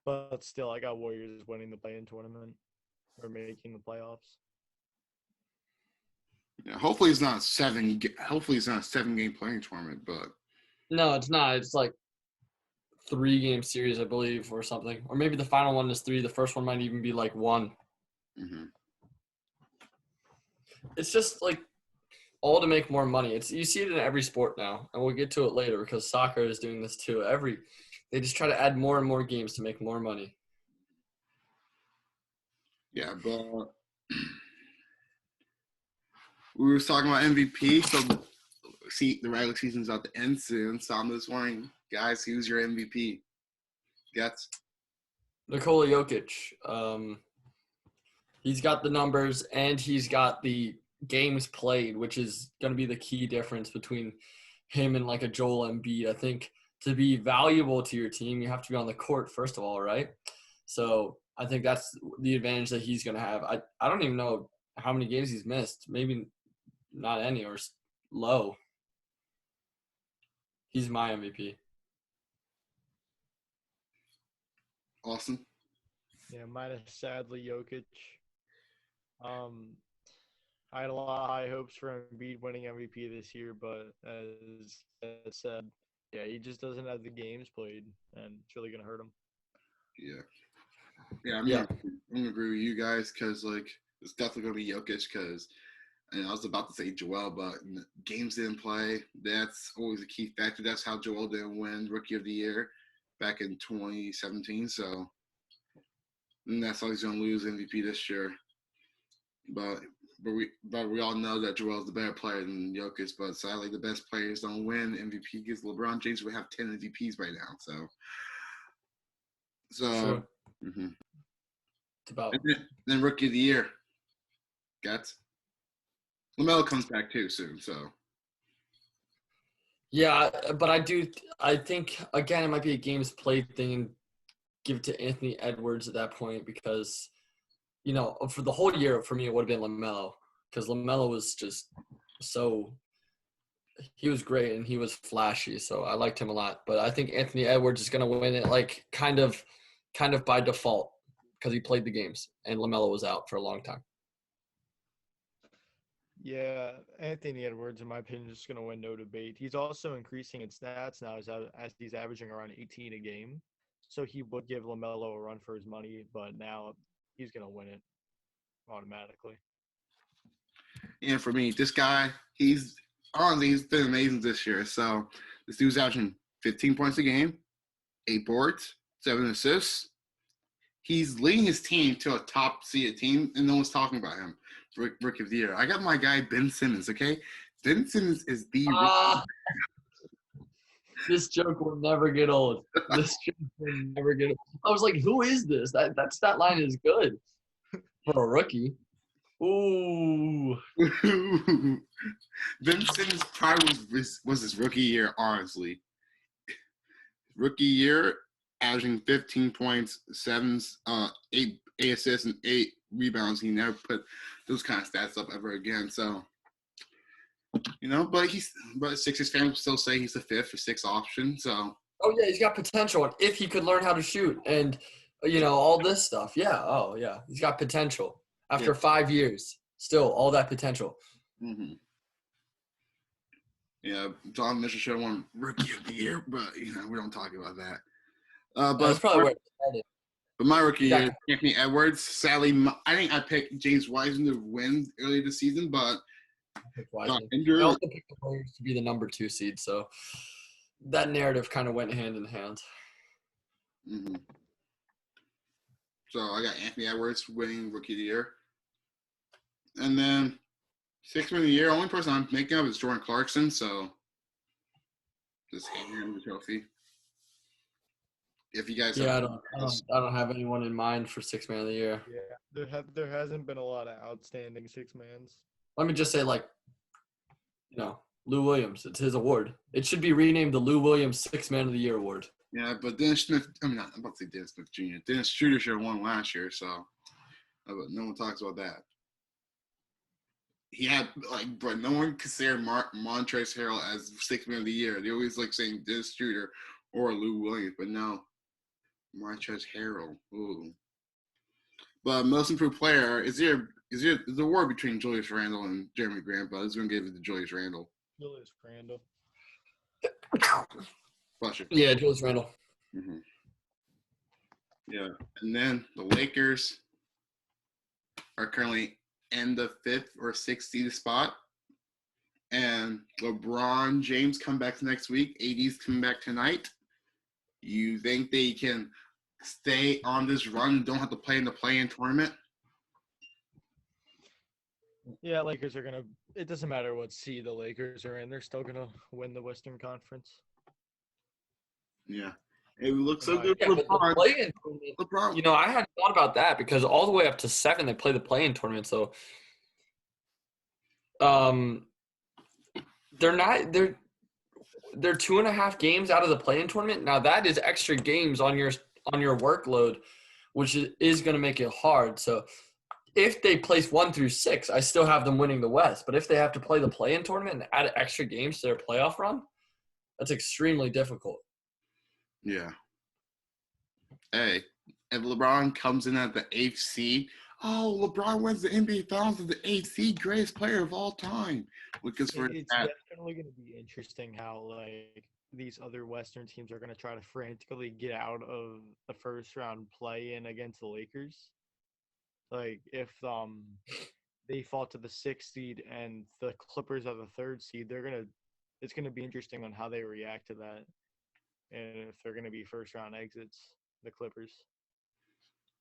But still, I got Warriors winning the play-in tournament or making the playoffs. Yeah, hopefully it's not hopefully it's not a 7-game playing tournament, but No, it's not. It's like 3-game series, I believe, or something. Or maybe the final one is 3. The first one might even be like 1. mm-hmm. It's just like all to make more money. You see it in every sport now, and we'll get to it later because soccer is doing this too. They just try to add more and more games to make more money. Yeah, but we were talking about MVP, so see the regular season's about to end soon. So I'm just wondering, guys, who's your MVP? Goetz? Nikola Jokic. He's got the numbers and he's got the games played, which is going to be the key difference between him and like a Joel Embiid. I think to be valuable to your team, you have to be on the court first of all, right? So I think that's the advantage that he's going to have. I don't even know how many games he's missed. Maybe not any or low. He's my MVP. Austin? Yeah, mine is sadly Jokic. I had a lot of high hopes for Embiid winning MVP this year, but as said, yeah, he just doesn't have the games played, and it's really gonna hurt him. Yeah, I'm gonna agree with you guys because like it's definitely gonna be Jokic because, and I was about to say Joel, but games didn't play. That's always a key factor. That's how Joel didn't win Rookie of the Year back in 2017. So, and that's how he's gonna lose MVP this year. But we all know that Joel's the better player than Jokic. But sadly, the best players don't win MVP because LeBron James would have 10 MVPs right now. So. Mm-hmm. It's about. And then Rookie of the Year. Guts. LaMelo comes back too soon, so. Yeah, but I think, again, it might be a games played thing and give it to Anthony Edwards at that point because, for the whole year, for me, it would have been LaMelo because LaMelo was just he was great and he was flashy, so I liked him a lot. But I think Anthony Edwards is going to win it like kind of by default because he played the games and LaMelo was out for a long time. Yeah, Anthony Edwards, in my opinion, is going to win, no debate. He's also increasing in stats now as he's averaging around 18 a game. So he would give LaMelo a run for his money, but now he's going to win it automatically. And for me, this guy, he's been amazing this year. So this dude's averaging 15 points a game, 8 boards, 7 assists. He's leading his team to a top-seeded team, and no one's talking about him for Rookie of the Year. I got my guy, Ben Simmons, okay? Ben Simmons is the rookie. This joke will never get old. I was like, who is this? That stat line is good for a rookie. Ooh. Ben Simmons probably was his rookie year, honestly. Rookie year, averaging 15 points, 8 assists, and 8 rebounds. He never put those kind of stats up ever again. So, but Sixers fans still say he's the 5th or 6th option. So. Oh yeah, he's got potential. And if he could learn how to shoot and all this stuff, yeah. Oh yeah, he's got potential. After 5 years, still all that potential. Mm-hmm. Yeah, John Mitchell should have won Rookie of the Year, but we don't talk about that. But that's probably where it started. But my rookie year, Anthony Edwards. Sadly, I think I picked James Wiseman to win early this season, but I also picked the Warriors to be the number 2 seed, so that narrative kind of went hand in hand. Mm-hmm. So I got Anthony Edwards winning Rookie of the Year. And then 6th Man of the Year, only person I'm making up is Jordan Clarkson, so just handing him the trophy. If you guys I don't have anyone in mind for 6th Man of the Year. Yeah, there hasn't been a lot of outstanding 6-mans. Let me just say, Lou Williams. It's his award. It should be renamed the Lou Williams 6th Man of the Year award. Yeah, but Dennis Smith. I'm about to say Dennis Smith Jr. Dennis Schroeder should have won last year, so no one talks about that. He had but no one considered Montrezl Harrell as 6th Man of the Year. They always saying Dennis Schroeder or Lou Williams, but no, Montrezl Harrell. Ooh. But most improved player is the war between Julius Randle and Jeremy Grant, but I was going to give it to Julius Randle. Julius Randle. Bless you. Yeah, Julius Randle. Mm-hmm. Yeah, and then the Lakers are currently in the 5th or 6th seed spot, and LeBron James come back next week. AD's coming back tonight. You think they can stay on this run and don't have to play in the play-in tournament? Yeah, Lakers are gonna. It doesn't matter what seed the Lakers are in; they're still gonna win the Western Conference. Yeah, it looks so good Yeah, for but the LeBron. play-in tournament, LeBron. you know, I hadn't thought about that because all the way up to 7 they play the play-in tournament. So, they're 2.5 games out of the play-in tournament. Now that is extra games on your workload, which is going to make it hard. So, if they place 1 through 6, I still have them winning the West. But if they have to play the play-in tournament and add extra games to their playoff run, that's extremely difficult. Yeah. Hey, if LeBron comes in at the 8th seed, LeBron wins the NBA Finals as the 8th seed, greatest player of all time. Because It's definitely going to be interesting how like these other Western teams are going to try to frantically get out of the first round play-in against the Lakers. Like if they fall to the 6th seed and the Clippers are the 3rd seed, it's gonna be interesting on how they react to that, and if they're gonna be first round exits, the Clippers.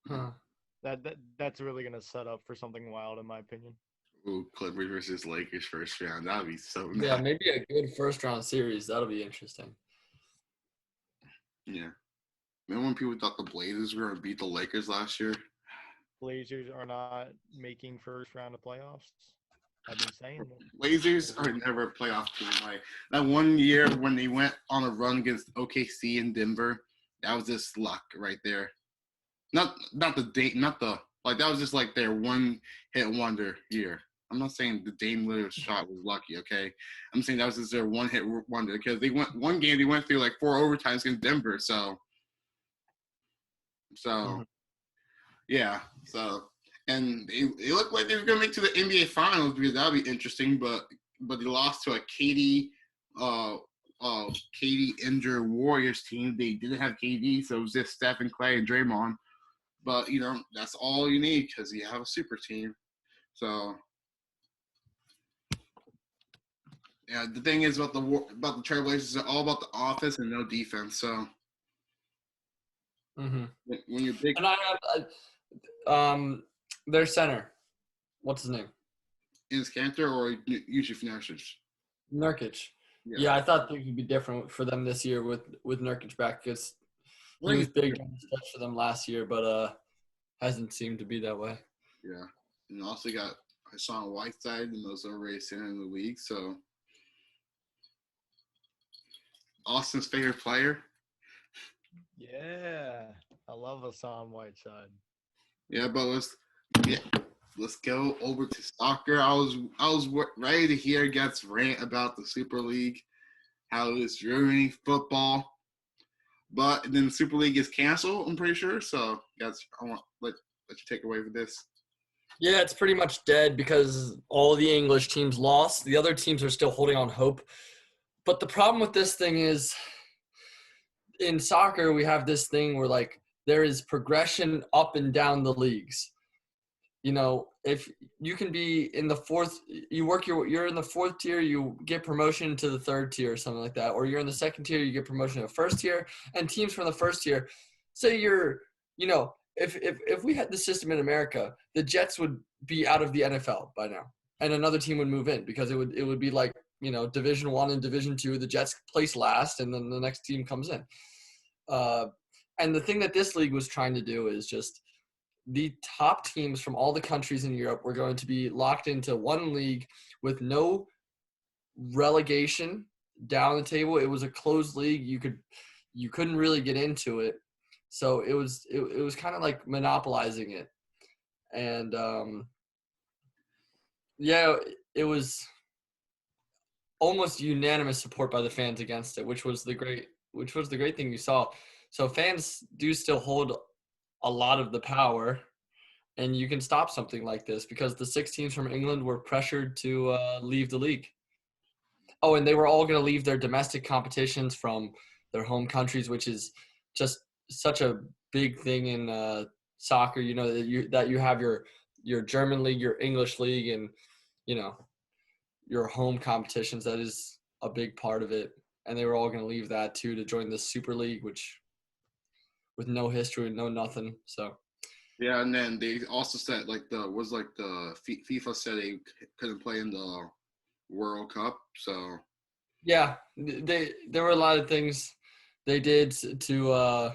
Huh. That's really gonna set up for something wild, in my opinion. Ooh, Clippers versus Lakers first round. That'd be so nice. Yeah, maybe a good first-round series. That'll be interesting. Yeah. Remember when people thought the Blazers were going to beat the Lakers last year? Blazers are not making first round of playoffs. I've been saying that. Blazers are never a playoff team. Like that one year when they went on a run against OKC in Denver, that was just luck right there. Not the date, that was just like their one hit wonder year. I'm not saying the Dame Lillard shot was lucky, okay? I'm saying that was just their one hit wonder because they went one game, they went through like 4 overtimes against Denver, so yeah, so and it looked like they were gonna make to the NBA Finals because that would be interesting, but they lost to a KD injured Warriors team. They didn't have KD, so it was just Steph and Clay and Draymond. But that's all you need because you have a super team. So yeah, the thing is about the Trailblazers, they're all about the offense and no defense. So when you're big, and I have their center. What's his name? Enes Kanter or Yusuf Nurkic? Nurkic. Yeah, I thought things would be different for them this year with Nurkic back because he was big on the stretch for them last year, but hasn't seemed to be that way. Yeah, and also got Hassan Whiteside, the most overrated center in the league. So Austin's favorite player. Yeah, I love Hassan Whiteside. Yeah, but let's go over to soccer. I was ready to hear Goetz rant about the Super League, how it's ruining football. But then the Super League is canceled, I'm pretty sure. So, Goetz, I want let you take away with this. Yeah, it's pretty much dead because all the English teams lost. The other teams are still holding on hope. But the problem with this thing is in soccer, we have this thing where, like, there is progression up and down the leagues. If you can be in the fourth, you're in the 4th tier, you get promotion to the 3rd tier or something like that. Or you're in the 2nd tier, you get promotion to the 1st tier. And teams from the 1st tier, say if we had the system in America, the Jets would be out of the NFL by now. And another team would move in because it would be like, Division I and Division II, the Jets place last and then the next team comes in. And the thing that this league was trying to do is just the top teams from all the countries in Europe were going to be locked into one league with no relegation down the table. It was a closed league. You couldn't really get into it. So it was kind of like monopolizing it. And it was almost unanimous support by the fans against it, which was the great thing you saw. So fans do still hold a lot of the power, and you can stop something like this because the 6 teams from England were pressured to leave the league. Oh, and they were all going to leave their domestic competitions from their home countries, which is just such a big thing in soccer. You know that you have your German league, your English league, and your home competitions. That is a big part of it. And they were all going to leave that too to join the Super League, which with no history, no nothing. So. Yeah, and then they also said the FIFA said they couldn't play in the World Cup. So. Yeah, there were a lot of things they did to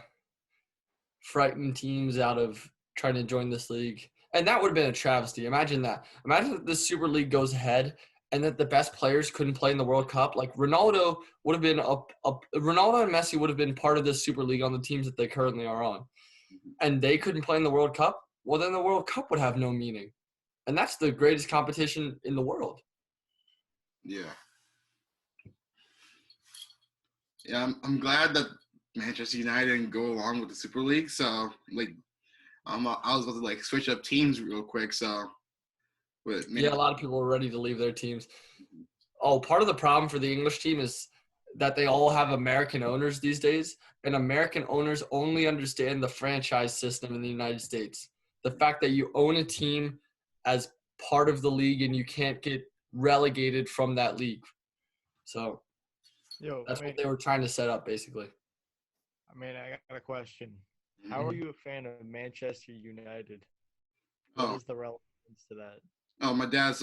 frighten teams out of trying to join this league. And that would have been a travesty. Imagine that. Imagine that the Super League goes ahead and that the best players couldn't play in the World Cup. Like Ronaldo would have been Ronaldo and Messi would have been part of this Super League on the teams that they currently are on. And they couldn't play in the World Cup. Well, then the World Cup would have no meaning. And that's the greatest competition in the world. Yeah. Yeah, I'm glad that Manchester United didn't go along with the Super League. So, I was about to switch up teams real quick. So, yeah, a lot of people were ready to leave their teams. Oh, part of the problem for the English team is that they all have American owners these days, and American owners only understand the franchise system in the United States. The fact that you own a team as part of the league and you can't get relegated from that league. So that's what they were trying to set up, basically. I got a question. How are you a fan of Manchester United? What is the relevance to that? Oh, my dad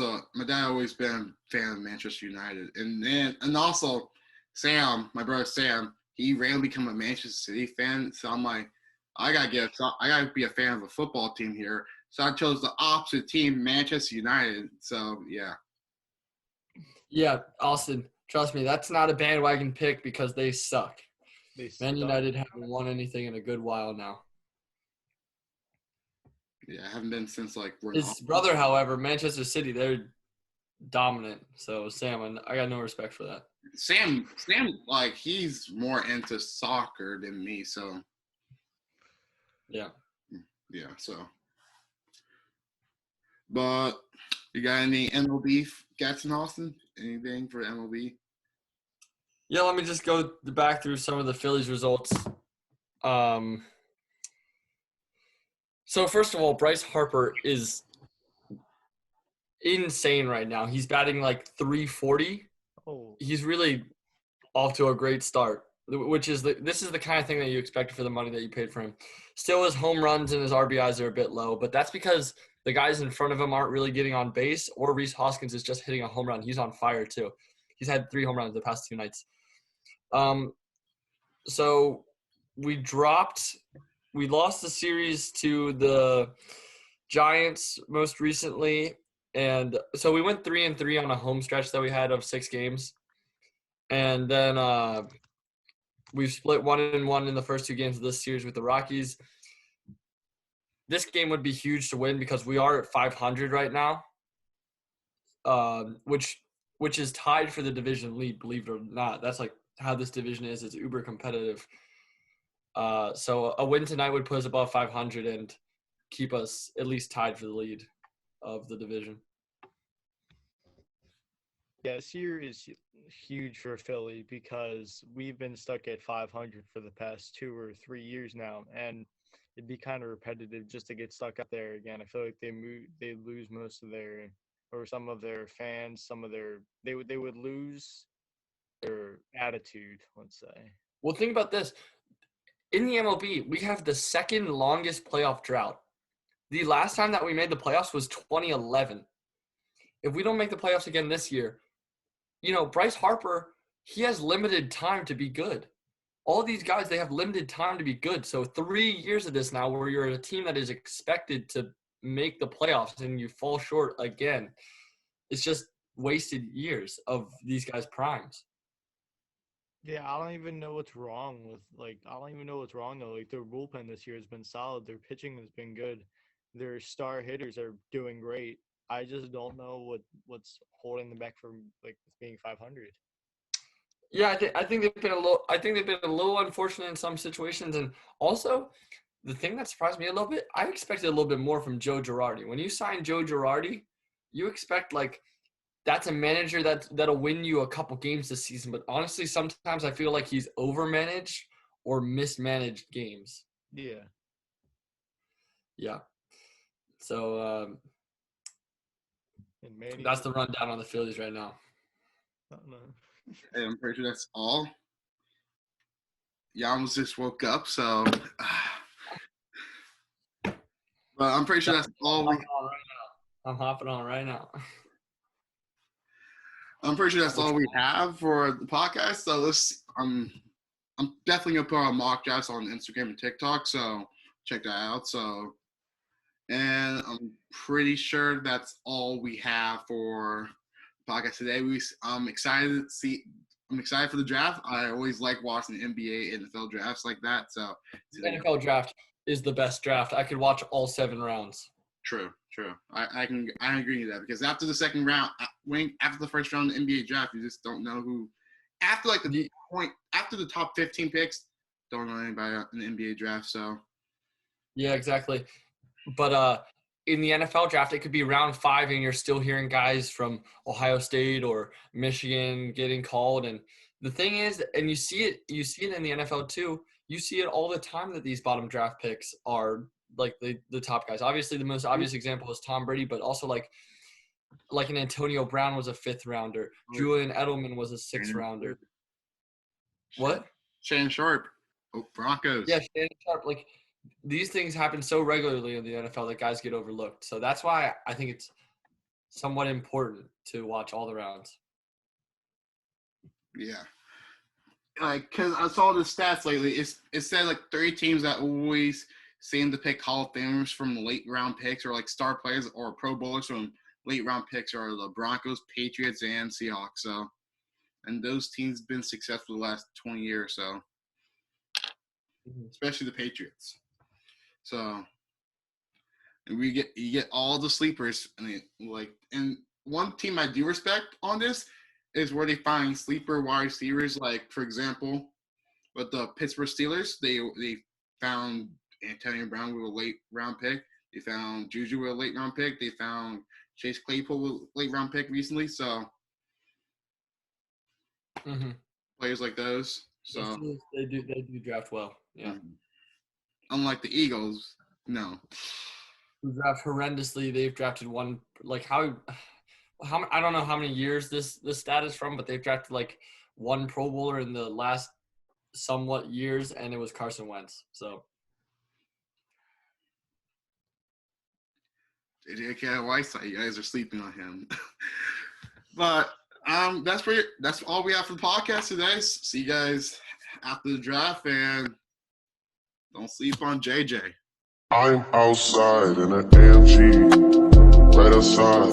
always been a fan of Manchester United, and also Sam, my brother Sam, he randomly become a Manchester City fan. So I'm like, I gotta be a fan of a football team here. So I chose the opposite team, Manchester United. So yeah. Yeah, Austin, trust me, that's not a bandwagon pick because they suck. Man United haven't won anything in a good while now. Yeah, I haven't been since his brother, however, Manchester City, they're dominant. So Sam, I got no respect for that. Sam, he's more into soccer than me. So yeah. So, but you got any MLB, Goetz and Austin? Anything for MLB? Yeah, let me just go back through some of the Phillies results. So first of all, Bryce Harper is insane right now. He's batting .340. Oh. He's really off to a great start, which is this is the kind of thing that you expected for the money that you paid for him. Still, his home runs and his RBIs are a bit low, but that's because the guys in front of him aren't really getting on base, or Rhys Hoskins is just hitting a home run. He's on fire too. He's had 3 home runs the past 2 nights. So we lost the series to the Giants most recently, and so we went 3-3 on a home stretch that we had of 6 games, and then we've split 1-1 in the first 2 games of this series with the Rockies. This game would be huge to win because we are at 500 right now, which is tied for the division lead, believe it or not. That's how this division is. It's uber competitive. So a win tonight would put us above 500 and keep us at least tied for the lead of the division. Yeah, this year is huge for Philly because we've been stuck at 500 for the past 2 or 3 years now, and it'd be kind of repetitive just to get stuck up there again. I feel like they lose most of some of their fans, they would lose their attitude, let's say. Well, think about this. In the MLB, we have the second longest playoff drought. The last time that we made the playoffs was 2011. If we don't make the playoffs again this year, Bryce Harper, he has limited time to be good. All these guys, they have limited time to be good. So 3 years of this now where you're a team that is expected to make the playoffs and you fall short again, it's just wasted years of these guys' primes. Yeah, I don't even know what's wrong though. Their bullpen this year has been solid. Their pitching has been good. Their star hitters are doing great. I just don't know what's holding them back from being 500. Yeah, I think they've been a little unfortunate in some situations, and also the thing that surprised me a little bit, I expected a little bit more from Joe Girardi. When you sign Joe Girardi, you expect that's a manager that'll win you a couple games this season. But honestly, sometimes I feel like he's overmanaged or mismanaged games. Yeah. Yeah. So And Manny, that's the rundown on the Phillies right now. I don't know. Hey, I'm pretty sure that's all. Yams just woke up, so. But I'm pretty sure that's all. I'm hopping on right now. I'm pretty sure that's all we have for the podcast. So I'm definitely gonna put our mock drafts on Instagram and TikTok. So check that out. So, and I'm pretty sure that's all we have for the podcast today. I'm excited for the draft. I always like watching the NBA, NFL drafts like that. So the NFL draft is the best draft. I could watch all 7 rounds. True. I agree with that because after the second round, after the first round of the NBA draft, you just don't know who. After after the top 15 picks, don't know anybody in the NBA draft. So. Yeah, exactly. But in the NFL draft, it could be round 5, and you're still hearing guys from Ohio State or Michigan getting called. And the thing is, and you see it in the NFL too. You see it all the time that these bottom draft picks are like the top guys. Obviously, the most obvious example is Tom Brady, but also like an Antonio Brown was a 5th rounder. Julian Edelman was a 6th rounder. What? Shannon Sharp. Oh, Broncos. Yeah, Shannon Sharp. Like, these things happen so regularly in the NFL that guys get overlooked. So that's why I think it's somewhat important to watch all the rounds. Yeah. Because I saw the stats lately. It said 3 teams that always seem to pick Hall of Famers from the late round picks or star players or Pro Bowlers from late round picks are the Broncos, Patriots, and Seahawks. So, and those teams been successful the last 20 years. So, especially the Patriots. So, and you get all the sleepers. And one team I do respect on this is where they find sleeper wide receivers. Like, for example, with the Pittsburgh Steelers, they found Antonio Brown with a late round pick. They found Juju with a late round pick. They found Chase Claypool with a late round pick recently. So players like those. So they do draft well. Yeah. Unlike the Eagles, no. Who draft horrendously. They've drafted one how I don't know how many years this stat is from, but they've drafted one Pro Bowler in the last somewhat years, and it was Carson Wentz. So. JJ Whiteside, you guys are sleeping on him. But that's all we have for the podcast today. See you guys after the draft, and don't sleep on JJ. I'm outside in an AMG, right outside,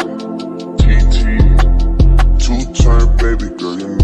TT, 2-turn baby girl, you